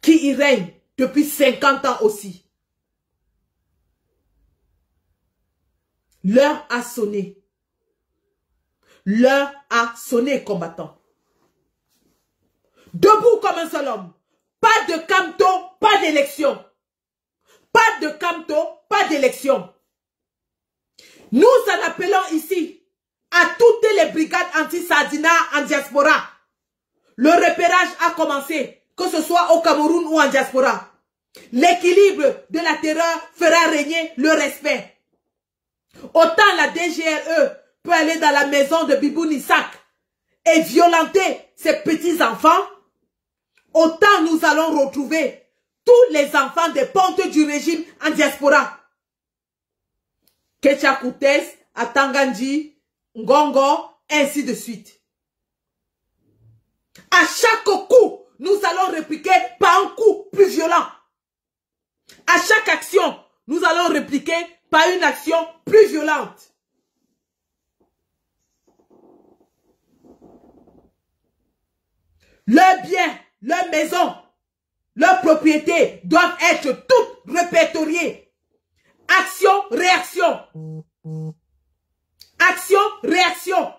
Qui y règne depuis 50 ans aussi. L'heure a sonné. L'heure a sonné, combattants. Debout comme un seul homme. Pas de Kamto, pas d'élection. Pas de Kamto, pas d'élection. Nous en appelons ici à toutes les brigades anti-Sardina en diaspora. Le repérage a commencé, que ce soit au Cameroun ou en diaspora. L'équilibre de la terreur fera régner le respect. Autant la DGRE peut aller dans la maison de Bibou Nissak et violenter ses petits-enfants, autant nous allons retrouver tous les enfants des pontes du régime en diaspora. Ketchakoutes, Atangandji, Ngongo, ainsi de suite. À chaque coup, nous allons répliquer par un coup plus violent. À chaque action, nous allons répliquer par une action plus violente. Leurs biens, leurs maisons, leurs propriétés doivent être toutes répertoriées. Action, réaction. Action, réaction.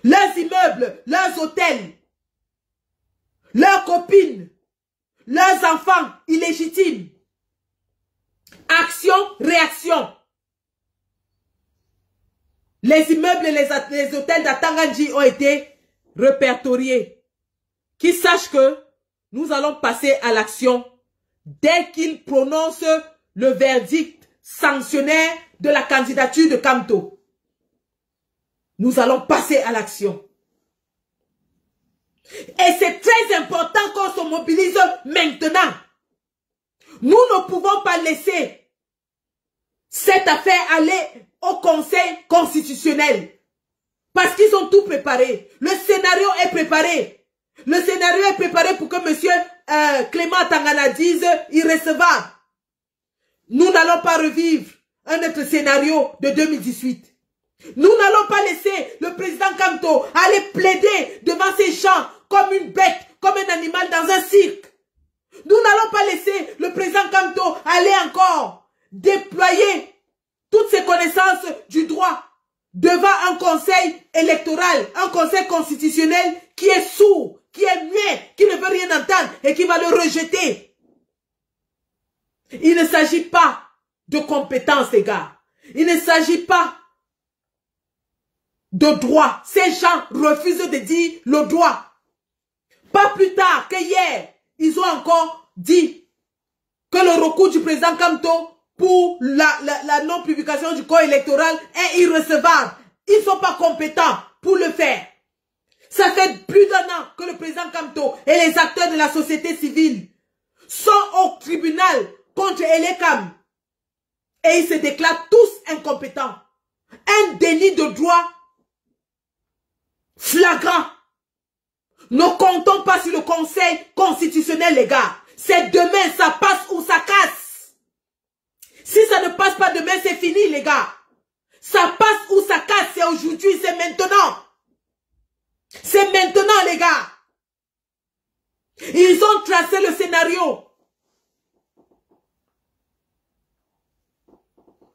Leurs immeubles, leurs hôtels, leurs copines, leurs enfants illégitimes. Action, réaction. Les immeubles et les hôtels d'Atangandji ont été répertoriés. Qu'ils sachent que nous allons passer à l'action dès qu'ils prononcent le verdict sanctionnaire de la candidature de Kamto. Nous allons passer à l'action. Et c'est très important qu'on se mobilise maintenant. Nous ne pouvons pas laisser cette affaire aller au Conseil constitutionnel. Parce qu'ils ont tout préparé. Le scénario est préparé. Le scénario est préparé pour que M. Clément Tangana dise irrecevable. Nous n'allons pas revivre un autre scénario de 2018. Nous n'allons pas laisser le président Kamto aller plaider devant ces gens comme une bête, comme un animal dans un cirque. Nous n'allons pas laisser le président Kamto aller encore déployer toutes ses connaissances du droit devant un conseil électoral, un conseil constitutionnel qui est sourd, qui est muet, qui ne veut rien entendre et qui va le rejeter. Il ne s'agit pas de compétences, les gars. Il ne s'agit pas de droit. Ces gens refusent de dire le droit. Pas plus tard que hier, ils ont encore dit que le recours du président Kamto pour la non-publication du code électoral est irrecevable. Ils ne sont pas compétents pour le faire. Ça fait plus d'1 an que le président Kamto et les acteurs de la société civile sont au tribunal contre Elekam. Et ils se déclarent tous incompétents. Un déni de droit flagrant. Ne comptons pas sur le Conseil constitutionnel, les gars. C'est demain, ça passe ou ça casse. Si ça ne passe pas demain, c'est fini, les gars. Ça passe ou ça casse, c'est aujourd'hui, c'est maintenant. C'est maintenant, les gars. Ils ont tracé le scénario.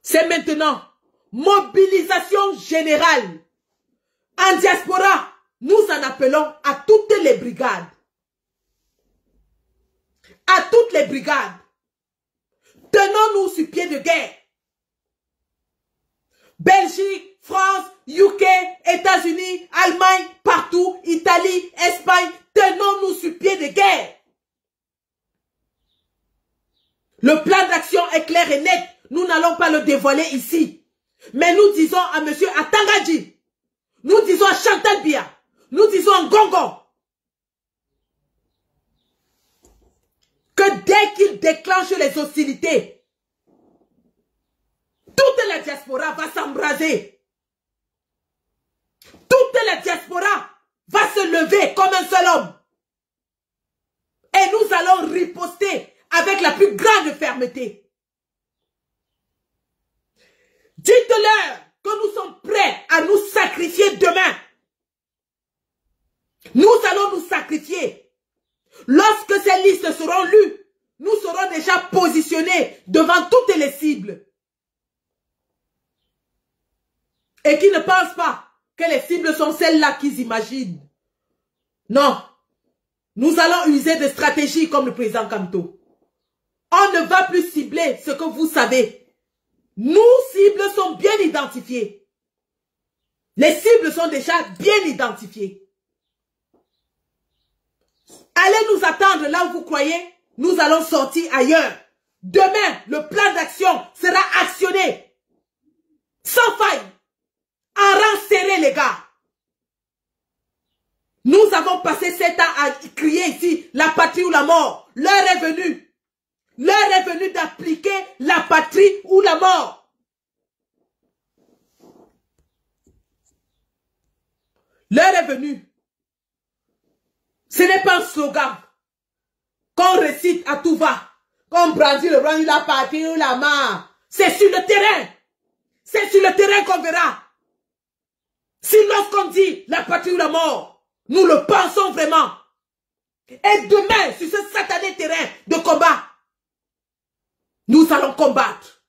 C'est maintenant. Mobilisation générale. En diaspora, nous en appelons à toutes les brigades. À toutes les brigades. Tenons-nous sur pied de guerre. Belgique, France, UK, États-Unis, Allemagne, partout, Italie, Espagne, tenons-nous sur pied de guerre. Le plan d'action est clair et net. Nous n'allons pas le dévoiler ici. Mais nous disons à M. Atangadji, nous disons à Chantal Biya, nous disons à Ngongo, que dès qu'il déclenche les hostilités, toute la diaspora va s'embraser. Toute la diaspora va se lever comme un seul homme. Et nous allons riposter avec la plus grande fermeté. Dites-leur que nous sommes prêts à nous sacrifier demain. Nous allons nous sacrifier. Lorsque ces listes seront lues, nous serons déjà positionnés devant toutes les cibles. Et qui ne pensent pas que les cibles sont celles-là qu'ils imaginent. Non. Nous allons user de stratégies comme le président Kamto. On ne va plus cibler ce que vous savez. Nos cibles sont bien identifiées. Les cibles sont déjà bien identifiées. Allez nous attendre là où vous croyez, nous allons sortir ailleurs. Demain, le plan d'action sera actionné. Sans faille. En rang serré, les gars. Nous avons passé 7 ans à crier ici, la patrie ou la mort. L'heure est venue. L'heure est venue d'appliquer la patrie ou la mort. L'heure est venue. Ce n'est pas un slogan qu'on récite à tout va. Qu'on brandit le brandit la patrie ou la mort. C'est sur le terrain. C'est sur le terrain qu'on verra. Si lorsqu'on dit la patrie ou la mort, nous le pensons vraiment. Et demain, sur ce satané terrain de combat, nous allons combattre.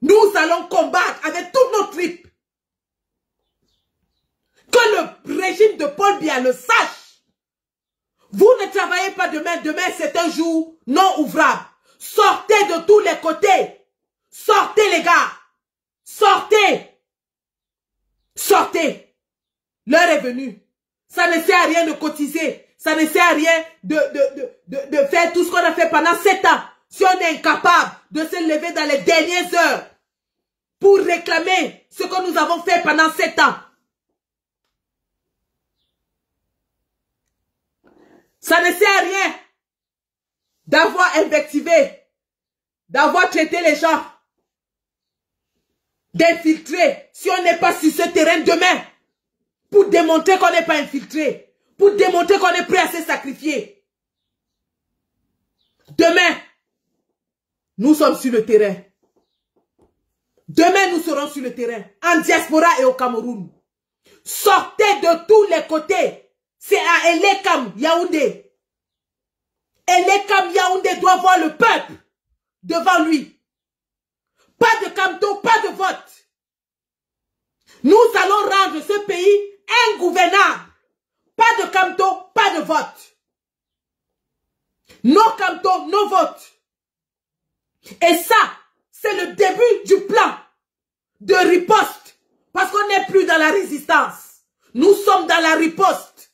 Nous allons combattre avec toutes nos tripes. Que le régime de Paul Biya le sache. Vous ne travaillez pas demain. Demain, c'est un jour non ouvrable. Sortez de tous les côtés. Sortez, les gars. Sortez. Sortez. L'heure est venue. Ça ne sert à rien de cotiser. Ça ne sert à rien de faire tout ce qu'on a fait pendant 7 ans. Si on est incapable de se lever dans les dernières heures pour réclamer ce que nous avons fait pendant 7 ans. Ça ne sert à rien d'avoir invectivé, d'avoir traité les gens, d'infiltrer si on n'est pas sur ce terrain demain pour démontrer qu'on n'est pas infiltré, pour démontrer qu'on est prêt à se sacrifier. Demain, nous sommes sur le terrain. Demain, nous serons sur le terrain, en diaspora et au Cameroun. Sortez de tous les côtés. C'est à Elekam Yaoundé. Elekam Yaoundé doit voir le peuple devant lui. Pas de Kamto, pas de vote. Nous allons rendre ce pays ingouvernable. Pas de Kamto, pas de vote. No Kamto, no vote. Et ça, c'est le début du plan de riposte. Parce qu'on n'est plus dans la résistance. Nous sommes dans la riposte.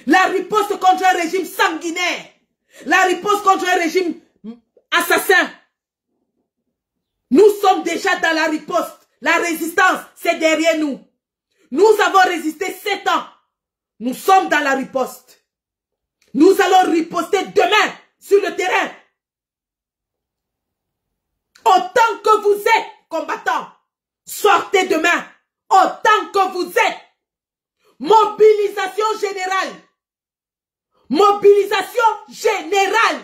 La riposte contre un régime sanguinaire. La riposte contre un régime assassin. Nous sommes déjà dans la riposte. La résistance, c'est derrière nous. Nous avons résisté 7 ans. Nous sommes dans la riposte. Nous allons riposter demain sur le terrain. Autant que vous êtes combattants, sortez demain. Autant que vous êtes. Mobilisation générale. Mobilisation générale.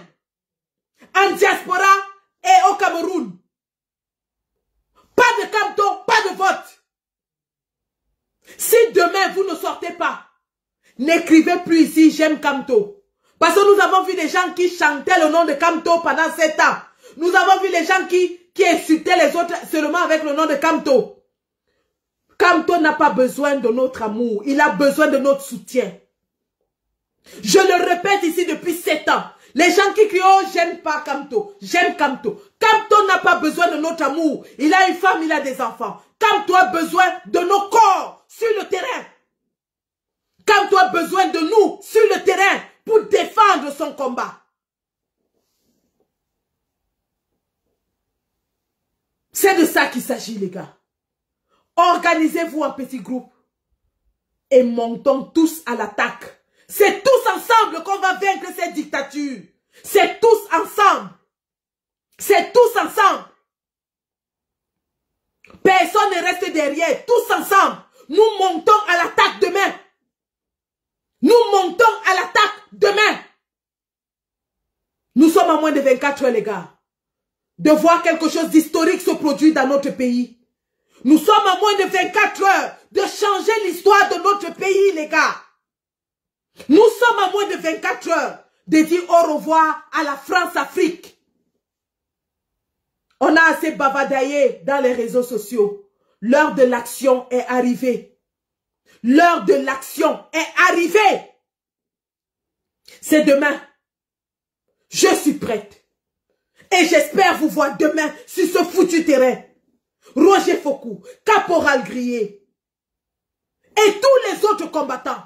En diaspora et au Cameroun. Pas de Kamto, pas de vote. Si demain vous ne sortez pas, n'écrivez plus ici j'aime Kamto. Parce que nous avons vu des gens qui chantaient le nom de Kamto pendant 7 ans. Nous avons vu les gens qui insultaient les autres seulement avec le nom de Kamto. Kamto n'a pas besoin de notre amour. Il a besoin de notre soutien. Je le répète ici depuis 7 ans. Les gens qui crient, oh, j'aime pas Kamto. J'aime Kamto. Kamto n'a pas besoin de notre amour. Il a une femme, il a des enfants. Kamto a besoin de nos corps sur le terrain. Kamto a besoin de nous sur le terrain pour défendre son combat. C'est de ça qu'il s'agit, les gars. Organisez-vous en petits groupes et montons tous à l'attaque. C'est tous ensemble qu'on va vaincre cette dictature. C'est tous ensemble. C'est tous ensemble. Personne ne reste derrière. Tous ensemble. Nous montons à l'attaque demain. Nous montons à l'attaque demain. Nous sommes à moins de 24 heures, les gars, de voir quelque chose d'historique se produire dans notre pays. Nous sommes à moins de 24 heures de changer l'histoire de notre pays, les gars. Nous sommes à moins de 24 heures de dire au revoir à la France-Afrique. On a assez bavadaillé dans les réseaux sociaux. L'heure de l'action est arrivée. L'heure de l'action est arrivée. C'est demain. Je suis prête. Et j'espère vous voir demain sur ce foutu terrain. Roger Fokou, Caporal Grié et tous les autres combattants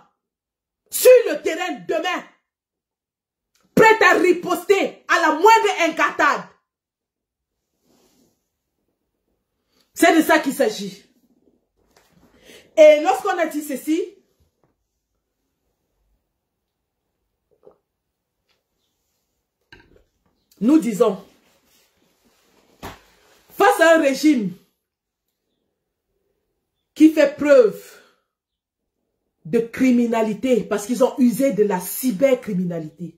sur le terrain demain, prêts à riposter à la moindre incartade. C'est de ça qu'il s'agit. Et lorsqu'on a dit ceci, nous disons, face à un régime qui fait preuve de criminalité, parce qu'ils ont usé de la cybercriminalité,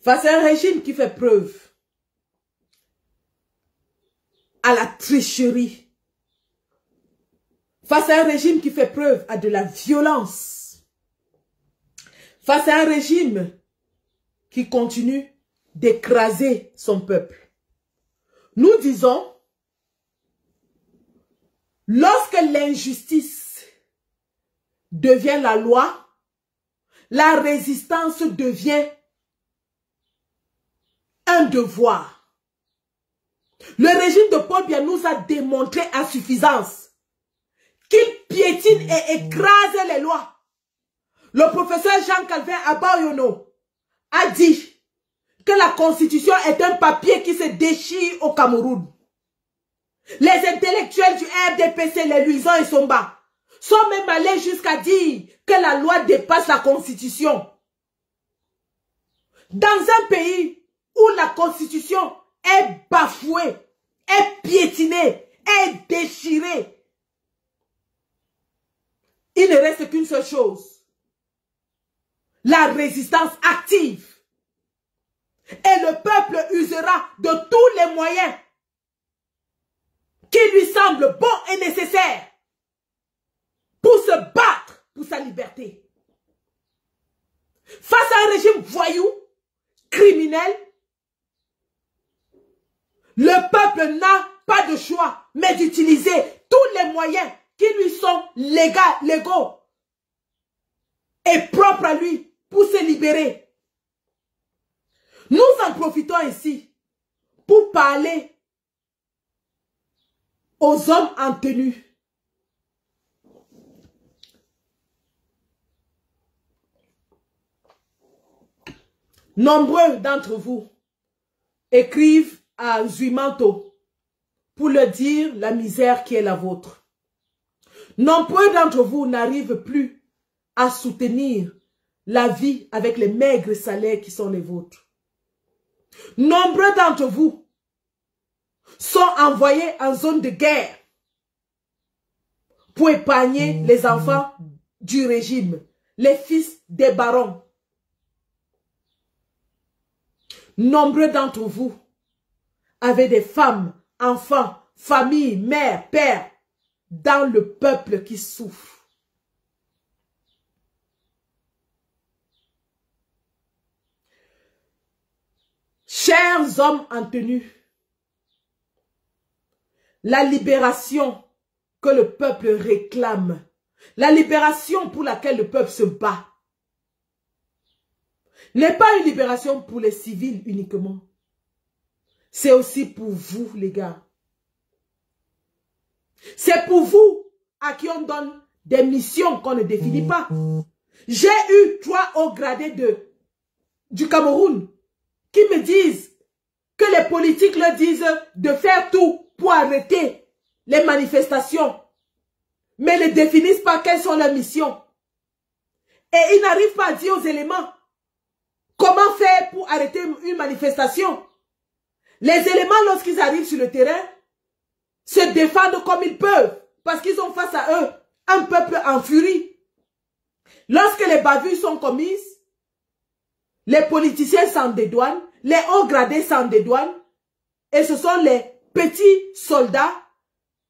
face à un régime qui fait preuve à la tricherie, face à un régime qui fait preuve à de la violence, face à un régime qui continue d'écraser son peuple, nous disons, lorsque l'injustice devient la loi, la résistance devient un devoir. Le régime de Paul Biya nous a démontré à suffisance qu'il piétine et écrase les lois. Le professeur Jean-Calvin Abayono a dit que la Constitution est un papier qui se déchire au Cameroun. Les intellectuels du RDPC, les Luisans et Somba, sont même allés jusqu'à dire que la loi dépasse la Constitution. Dans un pays où la Constitution est bafouée, est piétinée, est déchirée, il ne reste qu'une seule chose, la résistance active. Et le peuple usera de tous les moyens qui lui semblent bons et nécessaires pour se battre pour sa liberté. Face à un régime voyou, criminel, le peuple n'a pas de choix, mais d'utiliser tous les moyens qui lui sont légaux et propres à lui pour se libérer. Nous en profitons ici pour parler aux hommes en tenue. Nombreux d'entre vous écrivent à Zuimanto pour leur dire la misère qui est la vôtre. Nombreux d'entre vous n'arrivent plus à soutenir la vie avec les maigres salaires qui sont les vôtres. Nombreux d'entre vous sont envoyés en zone de guerre pour épargner les enfants du régime, les fils des barons. Nombreux d'entre vous avaient des femmes, enfants, familles, mères, pères, dans le peuple qui souffre. Chers hommes en tenue, la libération que le peuple réclame, la libération pour laquelle le peuple se bat, n'est pas une libération pour les civils uniquement. C'est aussi pour vous, les gars. C'est pour vous à qui on donne des missions qu'on ne définit pas. J'ai eu 3 hauts gradés du Cameroun qui me disent que les politiques leur disent de faire tout pour arrêter les manifestations, mais ne définissent pas quelles sont leurs missions. Et ils n'arrivent pas à dire aux éléments comment faire pour arrêter une manifestation. Les éléments, lorsqu'ils arrivent sur le terrain, se défendent comme ils peuvent, parce qu'ils ont face à eux un peuple en furie. Lorsque les bavures sont commises, les politiciens s'en dédouanent, les hauts gradés s'en dédouanent, et ce sont les petits soldats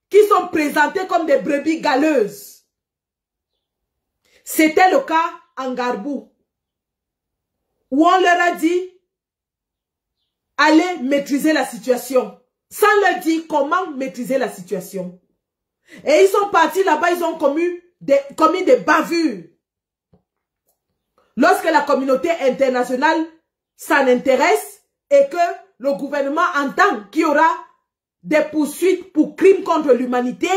qui sont présentés comme des brebis galeuses. C'était le cas en Garbou, où on leur a dit allez maîtriser la situation, sans leur dire comment maîtriser la situation. Et ils sont partis là-bas, ils ont commis des bavures. Lorsque la communauté internationale s'en intéresse et que le gouvernement entend qu'il y aura des poursuites pour crimes contre l'humanité,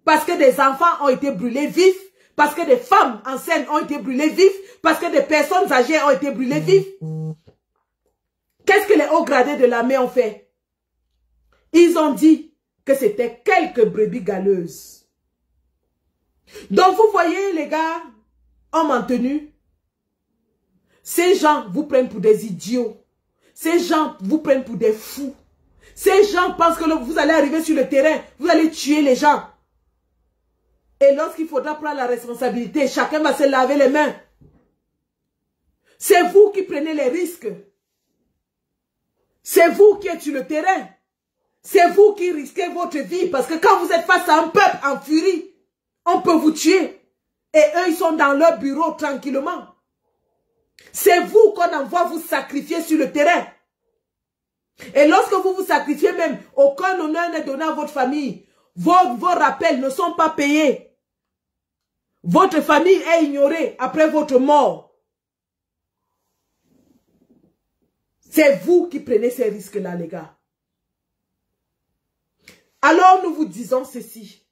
parce que des enfants ont été brûlés vifs, parce que des femmes enceintes ont été brûlées vifs, parce que des personnes âgées ont été brûlées vifs. Qu'est-ce que les hauts gradés de l'armée ont fait? Ils ont dit que c'était quelques brebis galeuses. Donc vous voyez les gars, hommes en tenue, ces gens vous prennent pour des idiots. Ces gens vous prennent pour des fous. Ces gens pensent que vous allez arriver sur le terrain, vous allez tuer les gens. Et lorsqu'il faudra prendre la responsabilité, chacun va se laver les mains. C'est vous qui prenez les risques. C'est vous qui êtes sur le terrain. C'est vous qui risquez votre vie. Parce que quand vous êtes face à un peuple en furie, on peut vous tuer. Et eux, ils sont dans leur bureau tranquillement. C'est vous qu'on envoie vous sacrifier sur le terrain. Et lorsque vous vous sacrifiez même, aucun honneur n'est donné à votre famille. Vos rappels ne sont pas payés. Votre famille est ignorée après votre mort. C'est vous qui prenez ces risques-là, les gars. Alors nous vous disons ceci.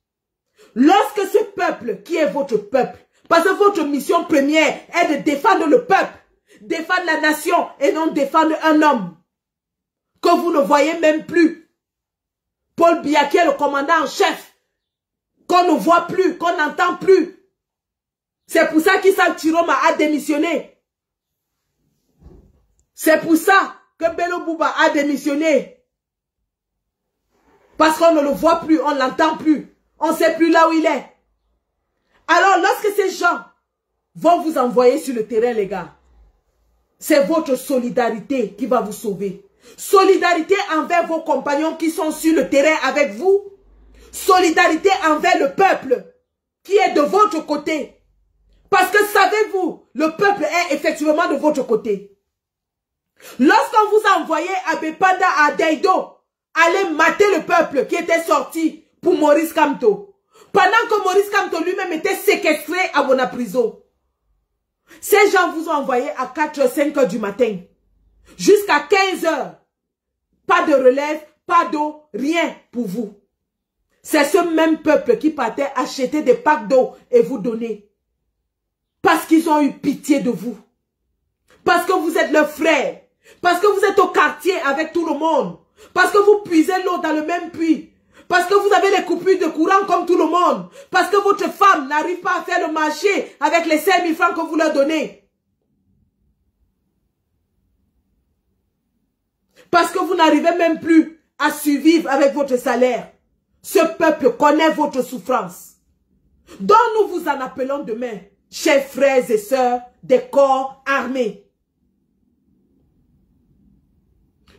Lorsque ce peuple, qui est votre peuple, parce que votre mission première est de défendre le peuple, défendre la nation et non défendre un homme que vous ne voyez même plus. Paul Biya, qui est le commandant en chef, qu'on ne voit plus, qu'on n'entend plus. C'est pour ça qu'Issa Chiroma a démissionné. C'est pour ça que Bello Bouba a démissionné. Parce qu'on ne le voit plus, on ne l'entend plus. On ne sait plus là où il est. Alors, lorsque ces gens vont vous envoyer sur le terrain, les gars, c'est votre solidarité qui va vous sauver. Solidarité envers vos compagnons qui sont sur le terrain avec vous. Solidarité envers le peuple qui est de votre côté. Parce que savez-vous, le peuple est effectivement de votre côté. Lorsqu'on vous a envoyé à Bepanda, à Deido, aller mater le peuple qui était sorti pour Maurice Kamto, pendant que Maurice Kamto lui-même était séquestré à Bonapriso, ces gens vous ont envoyé à 4h, 5h du matin, jusqu'à 15h. Pas de relève, pas d'eau, rien pour vous. C'est ce même peuple qui partait acheter des packs d'eau et vous donner. Parce qu'ils ont eu pitié de vous. Parce que vous êtes leurs frères. Parce que vous êtes au quartier avec tout le monde. Parce que vous puisez l'eau dans le même puits. Parce que vous avez les coupures de courant comme tout le monde. Parce que votre femme n'arrive pas à faire le marché avec les 5 000 francs que vous leur donnez. Parce que vous n'arrivez même plus à survivre avec votre salaire. Ce peuple connaît votre souffrance. Donc nous vous en appelons demain, chers frères et sœurs des corps armés.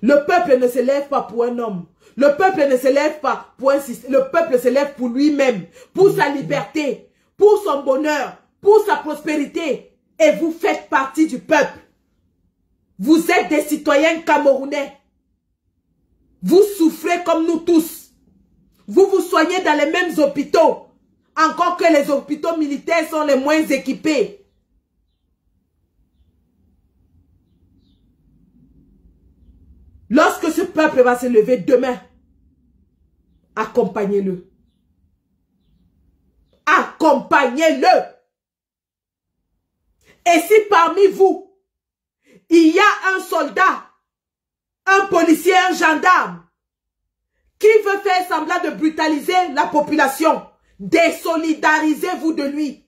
Le peuple ne se lève pas pour un homme. Le peuple ne se lève pas pour un système. Le peuple se lève pour lui-même, pour sa liberté, pour son bonheur, pour sa prospérité. Et vous faites partie du peuple. Vous êtes des citoyens camerounais. Vous souffrez comme nous tous. Vous vous soignez dans les mêmes hôpitaux. Encore que les hôpitaux militaires sont les moins équipés. Lorsque ce peuple va se lever demain, accompagnez-le. Accompagnez-le. Et si parmi vous, il y a un soldat, un policier, un gendarme, qui veut faire semblant de brutaliser la population, désolidarisez-vous de lui.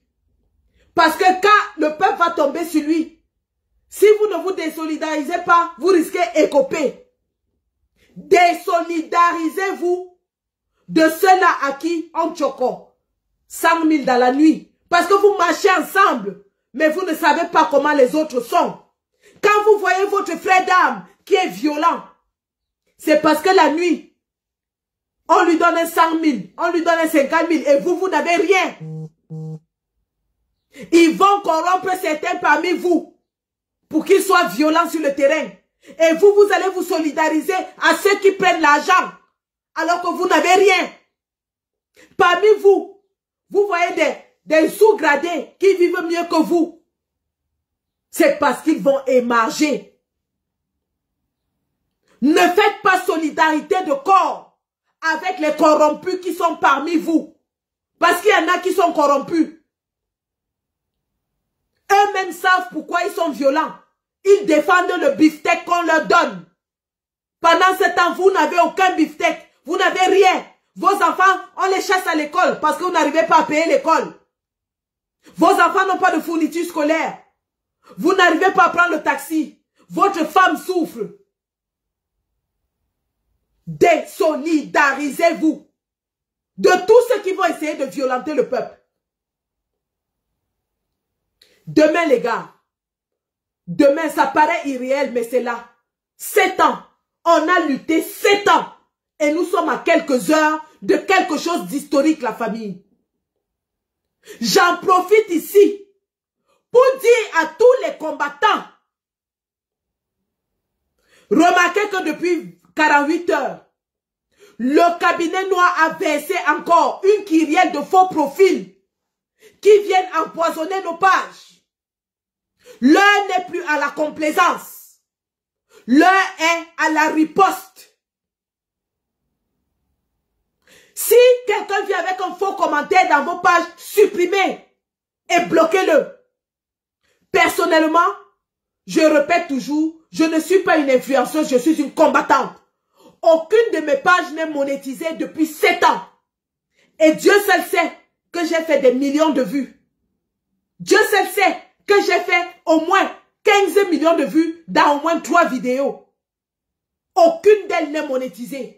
Parce que quand le peuple va tomber sur lui, si vous ne vous désolidarisez pas, vous risquez d'écoper. Désolidarisez-vous de ceux-là à qui on choco 100 000 dans la nuit. Parce que vous marchez ensemble, mais vous ne savez pas comment les autres sont. Quand vous voyez votre frère d'armes qui est violent, c'est parce que la nuit, on lui donne 100 000, on lui donne 50 000 et vous n'avez rien. Ils vont corrompre certains parmi vous pour qu'ils soient violents sur le terrain. Et vous allez vous solidariser à ceux qui prennent l'argent alors que vous n'avez rien. Parmi vous, vous voyez des sous-gradés qui vivent mieux que vous. C'est parce qu'ils vont émarger. Ne faites pas solidarité de corps avec les corrompus qui sont parmi vous. Parce qu'il y en a qui sont corrompus. Eux-mêmes savent pourquoi ils sont violents. Ils défendent le beefsteak qu'on leur donne. Pendant ce temps, vous n'avez aucun beefsteak. Vous n'avez rien. Vos enfants, on les chasse à l'école parce que vous n'arrivez pas à payer l'école. Vos enfants n'ont pas de fourniture scolaire. Vous n'arrivez pas à prendre le taxi. Votre femme souffre. Désolidarisez-vous de tous ceux qui vont essayer de violenter le peuple. Demain, les gars, demain, ça paraît irréel, mais c'est là. 7 ans. On a lutté 7 ans. Et nous sommes à quelques heures de quelque chose d'historique, la famille. J'en profite ici pour dire à tous les combattants, remarquez que depuis 48 heures, le cabinet noir a versé encore une kyrielle de faux profils qui viennent empoisonner nos pages. L'heure n'est plus à la complaisance. L'heure est à la riposte. Si quelqu'un vient avec un faux commentaire dans vos pages, supprimez et bloquez-le. Personnellement, je répète toujours, je ne suis pas une influenceuse, je suis une combattante. Aucune de mes pages n'est monétisée depuis 7 ans. Et Dieu seul sait que j'ai fait des millions de vues. Dieu seul sait que j'ai fait au moins 15 millions de vues dans au moins 3 vidéos. Aucune d'elles n'est monétisée.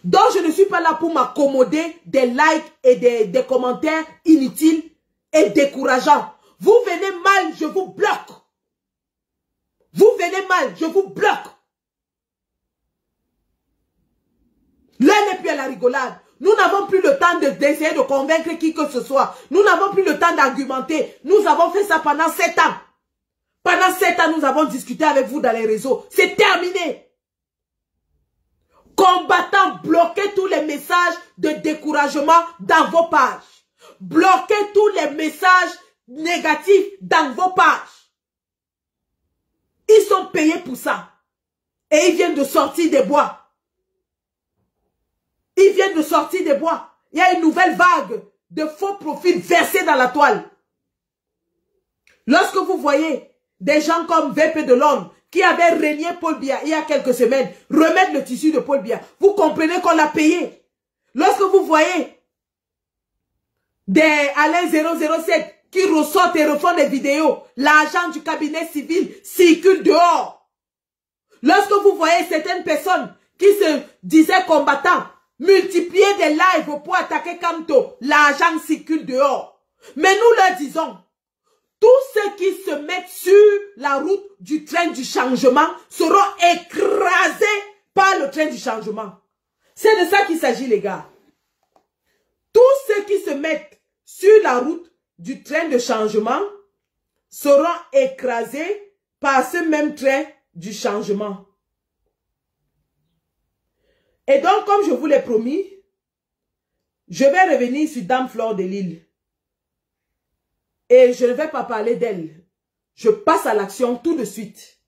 Donc je ne suis pas là pour m'accommoder des likes et des commentaires inutiles et décourageants. Vous venez mal, je vous bloque. Vous venez mal, je vous bloque. L'heure n'est plus à la rigolade. Nous n'avons plus le temps d'essayer de convaincre qui que ce soit. Nous n'avons plus le temps d'argumenter. Nous avons fait ça pendant 7 ans. Pendant 7 ans, nous avons discuté avec vous dans les réseaux. C'est terminé. Combattants, bloquez tous les messages de découragement dans vos pages. Bloquez tous les messages négatifs dans vos pages. Ils sont payés pour ça. Et ils viennent de sortir des bois. Ils viennent de sortir des bois. Il y a une nouvelle vague de faux profils versés dans la toile. Lorsque vous voyez des gens comme VP de Londres qui avait régné Paul Biya il y a quelques semaines, remettre le tissu de Paul Biya. Vous comprenez qu'on l'a payé. Lorsque vous voyez des Alain 007 qui ressortent et refont des vidéos, l'agent du cabinet civil circule dehors. Lorsque vous voyez certaines personnes qui se disaient combattants, multiplier des lives pour attaquer Kamto, l'agent circule dehors. Mais nous leur disons, tous ceux qui se mettent sur la route du train du changement seront écrasés par le train du changement. C'est de ça qu'il s'agit, les gars. Tous ceux qui se mettent sur la route du train de changement seront écrasés par ce même train du changement. Et donc, comme je vous l'ai promis, je vais revenir sur Dame Fleur de Lille. Et je ne vais pas parler d'elle. Je passe à l'action tout de suite.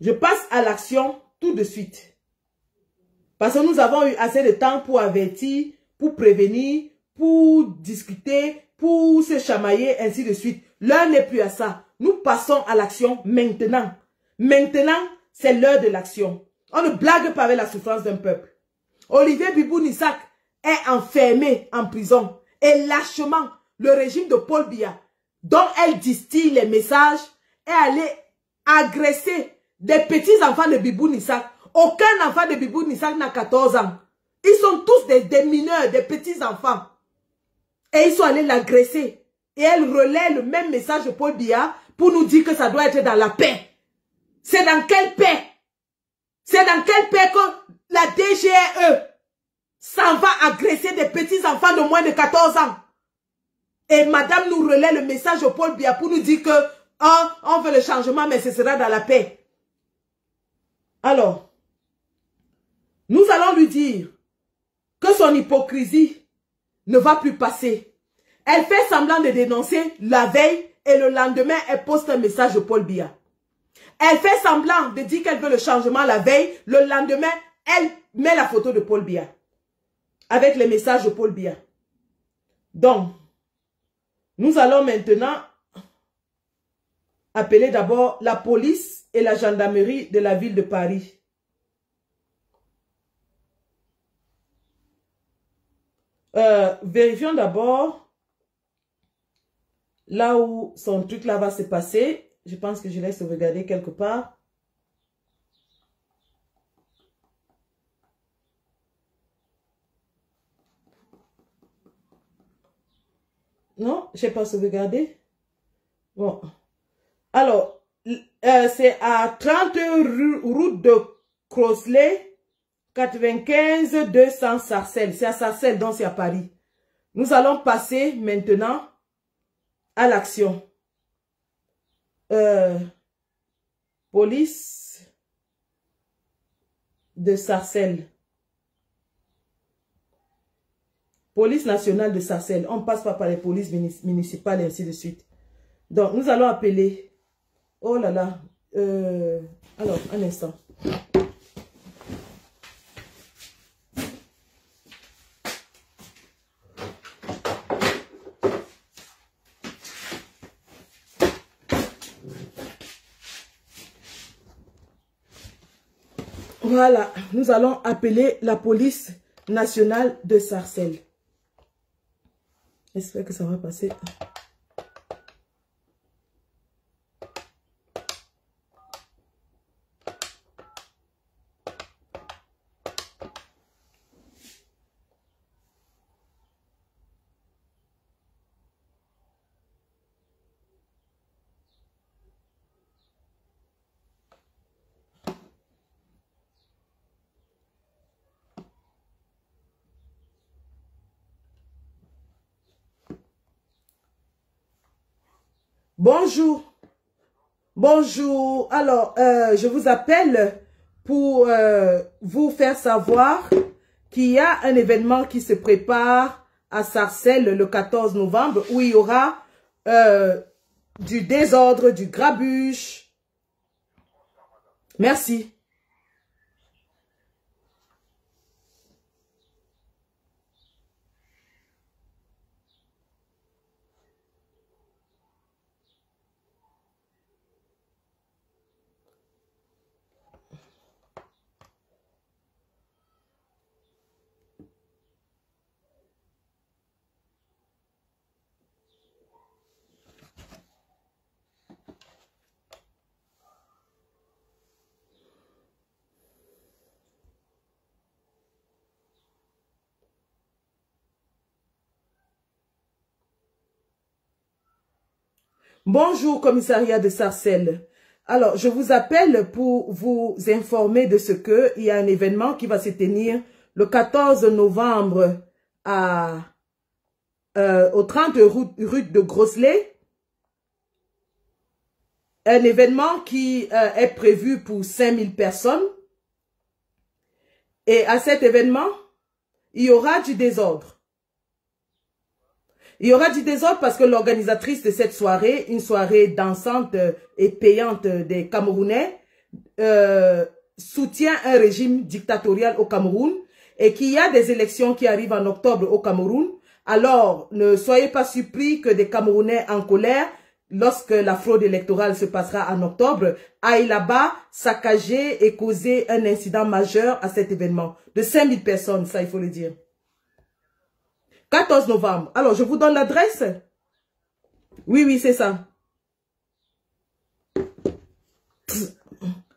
Je passe à l'action tout de suite. Parce que nous avons eu assez de temps pour avertir, pour prévenir, pour discuter, pour se chamailler, ainsi de suite. L'heure n'est plus à ça. Nous passons à l'action maintenant. Maintenant, c'est l'heure de l'action. On ne blague pas avec la souffrance d'un peuple. Olivier Bibou-Nissak est enfermé en prison. Et lâchement, le régime de Paul Biya, dont elle distille les messages, est allé agresser des petits enfants de Bibou-Nissak. Aucun enfant de Bibou-Nissak n'a 14 ans. Ils sont tous des mineurs, des petits enfants. Et ils sont allés l'agresser. Et elle relaie le même message de Paul Biya pour nous dire que ça doit être dans la paix. C'est dans quelle paix? C'est dans quelle paix que la DGRE s'en va agresser des petits enfants de moins de 14 ans? Et madame nous relaie le message de Paul Biya pour nous dire que oh, on veut le changement, mais ce sera dans la paix. Alors, nous allons lui dire que son hypocrisie ne va plus passer. Elle fait semblant de dénoncer la veille et le lendemain, elle poste un message de Paul Biya. Elle fait semblant de dire qu'elle veut le changement la veille, le lendemain, elle met la photo de Paul Biya avec les messages de Paul Biya. Donc, nous allons maintenant appeler d'abord la police et la gendarmerie de la ville de Paris. Vérifions d'abord là où son truc là va se passer. Je pense que je l'ai sauvegardé quelque part. Non, je n'ai pas sauvegardé. Bon. Alors, c'est à 30 route de Crossley, 95 200 Sarcelles. C'est à Sarcelles, donc c'est à Paris. Nous allons passer maintenant à l'action. Police de Sarcelles. Police nationale de Sarcelles. On ne passe pas par les polices municipales et ainsi de suite. Donc, nous allons appeler. Oh là là. Alors, un instant. Voilà, nous allons appeler la police nationale de Sarcelles. J'espère que ça va passer. Bonjour. Bonjour. Alors, je vous appelle pour vous faire savoir qu'il y a un événement qui se prépare à Sarcelles le 14 novembre où il y aura du désordre, du grabuge. Merci. Bonjour, commissariat de Sarcelles. Alors, je vous appelle pour vous informer de ce que il y a un événement qui va se tenir le 14 novembre au 30 rue de Grosselet. Un événement qui est prévu pour 5000 personnes. Et à cet événement, il y aura du désordre. Il y aura du désordre parce que l'organisatrice de cette soirée, une soirée dansante et payante des Camerounais, soutient un régime dictatorial au Cameroun et qu'il y a des élections qui arrivent en octobre au Cameroun. Alors, ne soyez pas surpris que des Camerounais en colère, lorsque la fraude électorale se passera en octobre, aillent là-bas saccager et causer un incident majeur à cet événement. De 5000 personnes, ça il faut le dire. 14 novembre. Alors, je vous donne l'adresse. Oui, c'est ça.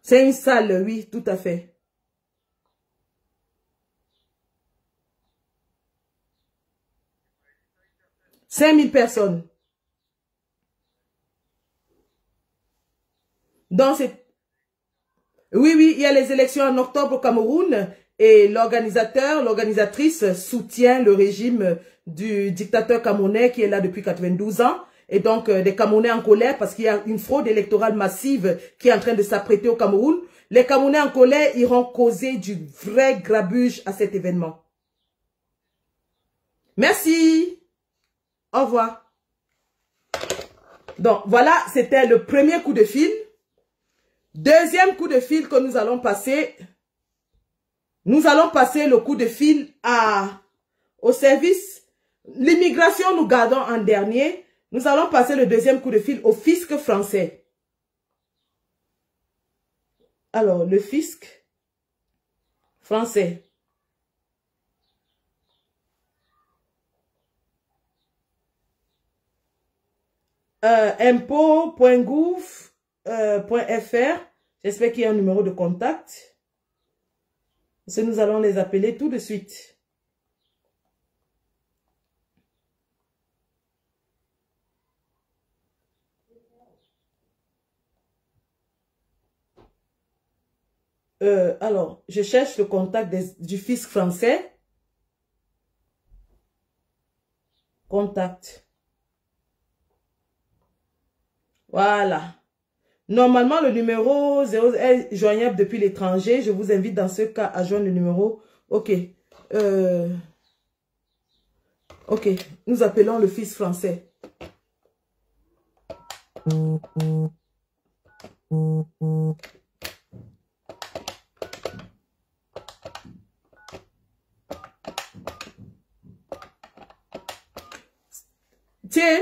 C'est une salle, oui, tout à fait. « 5000 personnes. Donc, oui, il y a les élections en octobre au Cameroun et l'organisatrice soutient le régime du dictateur camerounais qui est là depuis 92 ans. Et donc, des Camerounais en colère parce qu'il y a une fraude électorale massive qui est en train de s'apprêter au Cameroun. Les Camerounais en colère iront causer du vrai grabuge à cet événement. Merci. Au revoir. Donc, voilà, c'était le premier coup de fil. Deuxième coup de fil que nous allons passer. Nous allons passer le coup de fil au service. L'immigration, nous gardons en dernier. Nous allons passer le deuxième coup de fil au fisc français. Alors, le fisc français. impôt.gouv.fr. J'espère qu'il y a un numéro de contact. Parce que nous allons les appeler tout de suite. Alors, je cherche le contact du fisc français. Contact. Voilà. Normalement, le numéro 0 est joignable depuis l'étranger. Je vous invite dans ce cas à joindre le numéro. Ok. Ok. Nous appelons le fisc français. Tiens.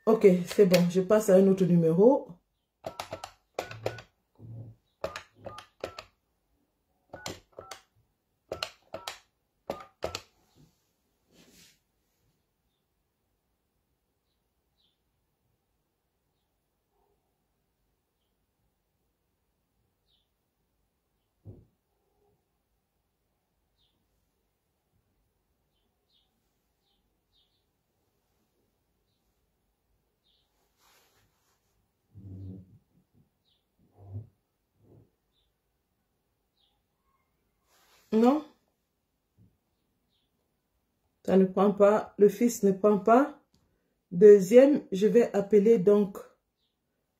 Ok, c'est bon. Je passe à un autre numéro. Non, ça ne prend pas. Le fils ne prend pas. Deuxième, je vais appeler donc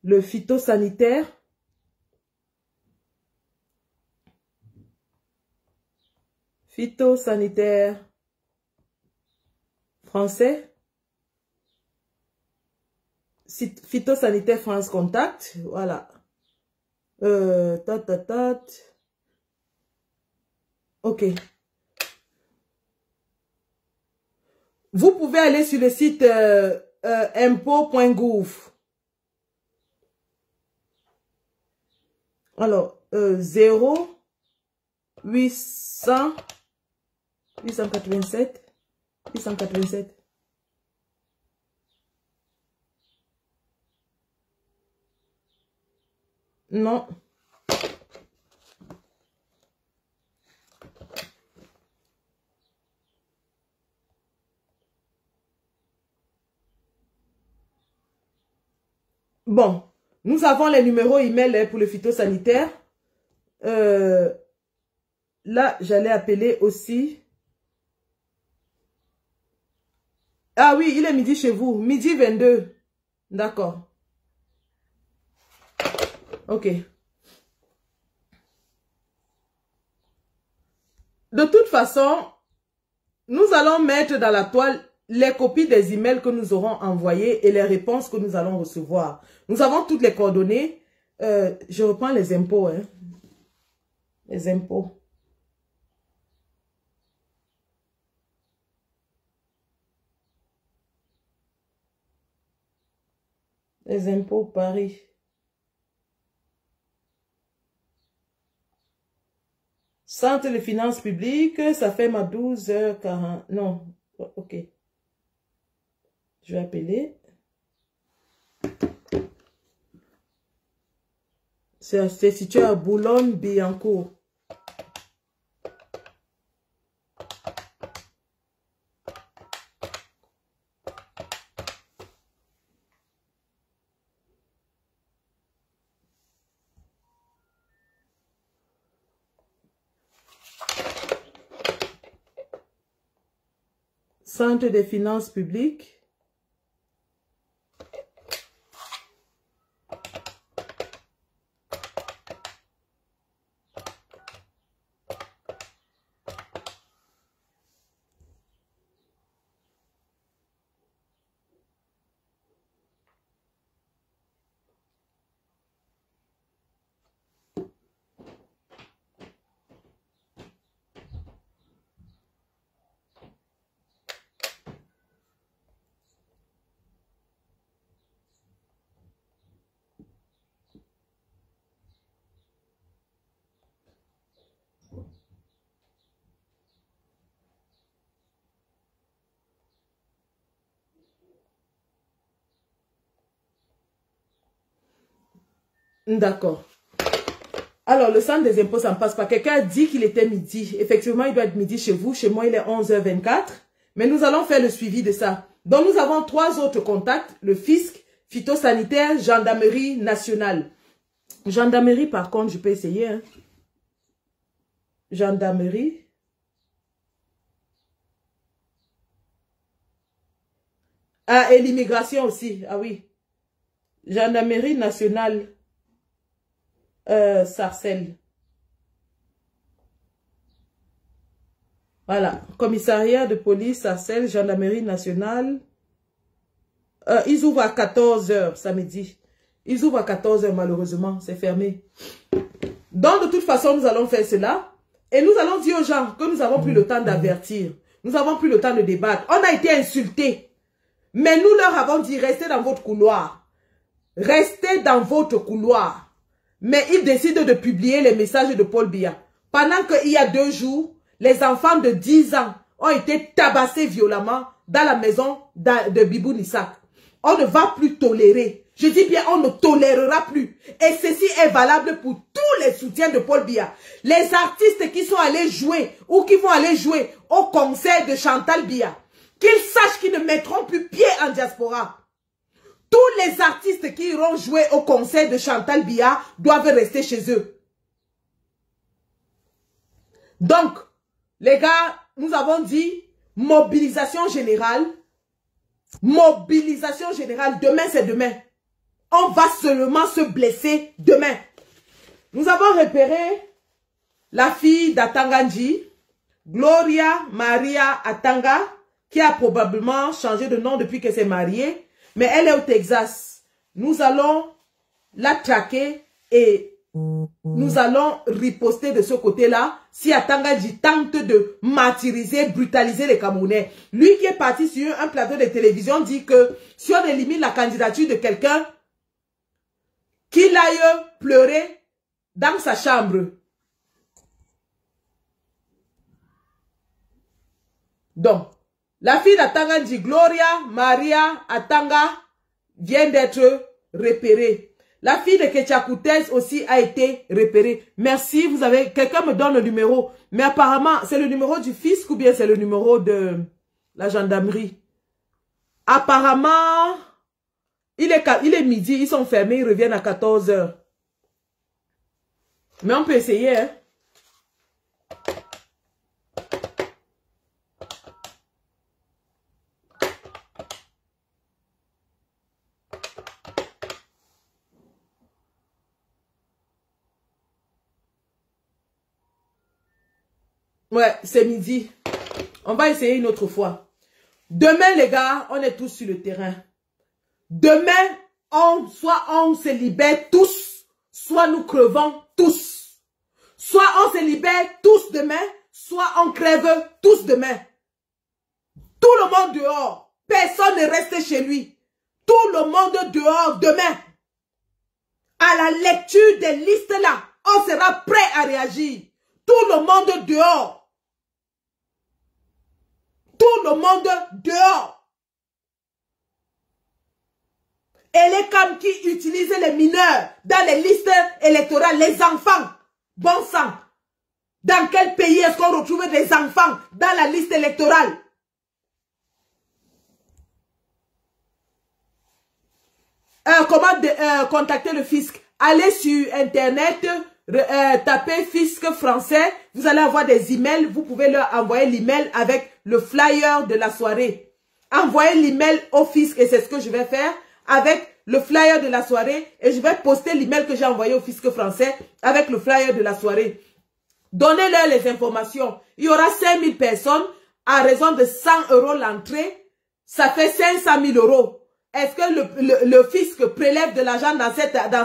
le phytosanitaire. Phytosanitaire français. Phytosanitaire France Contact. Voilà. Ok. Vous pouvez aller sur le site impôt.gouv. Alors, 887. Non. Bon, nous avons les numéros email pour le phytosanitaire. Là, j'allais appeler aussi. Ah oui, il est midi chez vous. Midi 22. D'accord. Ok. De toute façon, nous allons mettre dans la toile les copies des emails que nous aurons envoyés et les réponses que nous allons recevoir. Nous avons toutes les coordonnées. Je reprends les impôts. Hein. Les impôts. Les impôts Paris. Centre de finances publiques, ça fait ma 12h40. Non, ok. Je vais appeler. C'est situé à Boulogne-Billancourt. Centre des finances publiques. D'accord. Alors, le centre des impôts, ça ne passe pas. Quelqu'un a dit qu'il était midi. Effectivement, il doit être midi chez vous. Chez moi, il est 11h24. Mais nous allons faire le suivi de ça. Donc, nous avons 3 autres contacts. Le fisc, phytosanitaire, gendarmerie nationale. Gendarmerie, par contre, je peux essayer. Hein. Gendarmerie. Ah, et l'immigration aussi. Ah oui. Gendarmerie nationale. Sarcelles. Voilà. Commissariat de police, Sarcelles, gendarmerie nationale. Ils ouvrent à 14h samedi. Ils ouvrent à 14h malheureusement. C'est fermé. Donc de toute façon, nous allons faire cela. Et nous allons dire aux gens que nous n'avons plus le temps d'avertir. Nous n'avons plus le temps de débattre. On a été insultés. Mais nous leur avons dit, restez dans votre couloir. Restez dans votre couloir. Mais ils décident de publier les messages de Paul Biya. Pendant qu'il y a 2 jours, les enfants de 10 ans ont été tabassés violemment dans la maison de Bibou Nissak. On ne va plus tolérer. Je dis bien, on ne tolérera plus. Et ceci est valable pour tous les soutiens de Paul Biya. Les artistes qui sont allés jouer ou qui vont aller jouer au concert de Chantal Biya, qu'ils sachent qu'ils ne mettront plus pied en diaspora. Tous les artistes qui iront jouer au concert de Chantal Biya doivent rester chez eux. Donc, les gars, nous avons dit mobilisation générale. Mobilisation générale. Demain, c'est demain. On va seulement se blesser demain. Nous avons repéré la fille d'Atanganji, Gloria Maria Atanga, qui a probablement changé de nom depuis qu'elle s'est mariée. Mais elle est au Texas. Nous allons la traquer et nous allons riposter de ce côté-là si Atanganji tente de martyriser, brutaliser les Camerounais. Lui qui est parti sur un plateau de télévision dit que si on élimine la candidature de quelqu'un, qu'il aille pleurer dans sa chambre. Donc, la fille d'Atanganji, Gloria Maria Atanga, vient d'être repérée. La fille de Ketchakoutez aussi a été repérée. Merci, vous avez... Quelqu'un me donne le numéro. Mais apparemment, c'est le numéro du fisc ou bien c'est le numéro de la gendarmerie? Apparemment, Il est midi, ils sont fermés, ils reviennent à 14 h. Mais on peut essayer, hein. Ouais, c'est midi. On va essayer une autre fois. Demain, les gars, on est tous sur le terrain. Demain, soit on se libère tous, soit nous crevons tous. Soit on se libère tous demain, soit on crève tous demain. Tout le monde dehors. Personne ne reste chez lui. Tout le monde dehors demain. À la lecture des listes là, on sera prêt à réagir. Tout le monde dehors. Tout le monde dehors. Et les CAM qui utilisent les mineurs dans les listes électorales, les enfants, bon sang. Dans quel pays est-ce qu'on retrouve des enfants dans la liste électorale? Comment contacter le fisc? Allez sur Internet, tapez fisc français, vous allez avoir des emails, vous pouvez leur envoyer l'email avec le flyer de la soirée. Envoyez l'email au fisc et c'est ce que je vais faire avec le flyer de la soirée et je vais poster l'email que j'ai envoyé au fisc français avec le flyer de la soirée. Donnez-leur les informations. Il y aura 5000 personnes à raison de 100 € l'entrée. Ça fait 500 000 €. Est-ce que le fisc prélève de l'argent dans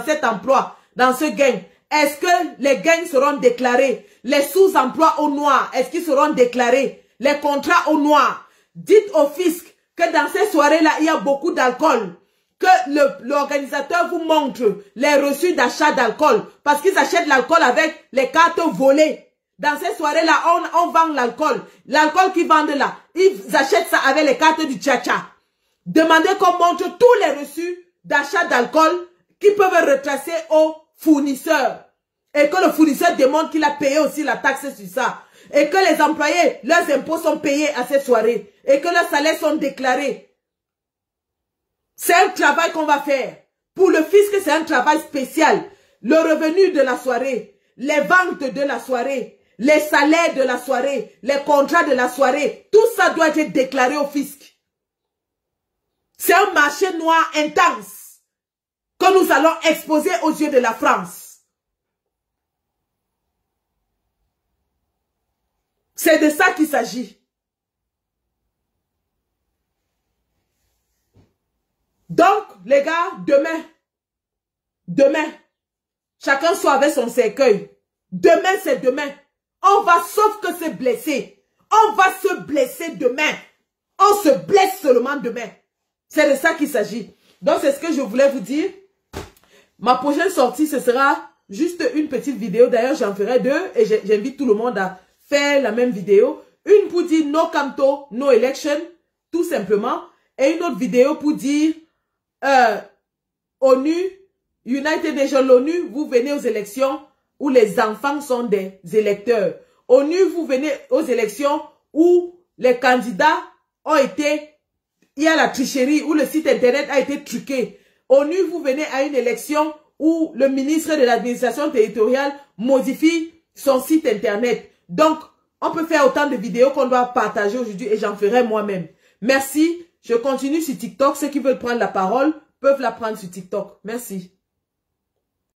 cet emploi, dans ce gain? Est-ce que les gains seront déclarés? Les sous-emplois au noir, est-ce qu'ils seront déclarés? Les contrats au noir. Dites au fisc que dans ces soirées-là, il y a beaucoup d'alcool. Que l'organisateur vous montre les reçus d'achat d'alcool. Parce qu'ils achètent l'alcool avec les cartes volées. Dans ces soirées-là, on vend l'alcool. L'alcool qu'ils vendent là, ils achètent ça avec les cartes du tcha-tcha. Demandez qu'on montre tous les reçus d'achat d'alcool qui peuvent retracer au fournisseur. Et que le fournisseur démontre qu'il a payé aussi la taxe sur ça. Et que les employés, leurs impôts sont payés à ces soirées. Et que leurs salaires sont déclarés. C'est un travail qu'on va faire. Pour le fisc, c'est un travail spécial. Le revenu de la soirée, les ventes de la soirée, les salaires de la soirée, les contrats de la soirée, tout ça doit être déclaré au fisc. C'est un marché noir intense que nous allons exposer aux yeux de la France. C'est de ça qu'il s'agit. Donc, les gars, demain, chacun soit avec son cercueil. Demain, c'est demain. On va, sauf que se blesser. On va se blesser demain. On se blesse seulement demain. C'est de ça qu'il s'agit. Donc, c'est ce que je voulais vous dire. Ma prochaine sortie, ce sera juste une petite vidéo. D'ailleurs, j'en ferai 2 et j'invite tout le monde à faire la même vidéo. Une pour dire no Kamto, no election, tout simplement. Et une autre vidéo pour dire ONU, United Nations, l'ONU, vous venez aux élections où les enfants sont des électeurs. ONU, vous venez aux élections où les candidats ont été, il y a la tricherie, où le site internet a été truqué. ONU, vous venez à une élection où le ministre de l'administration territoriale modifie son site internet. Donc, on peut faire autant de vidéos qu'on doit partager aujourd'hui et j'en ferai moi-même. Merci. Je continue sur TikTok. Ceux qui veulent prendre la parole peuvent la prendre sur TikTok. Merci.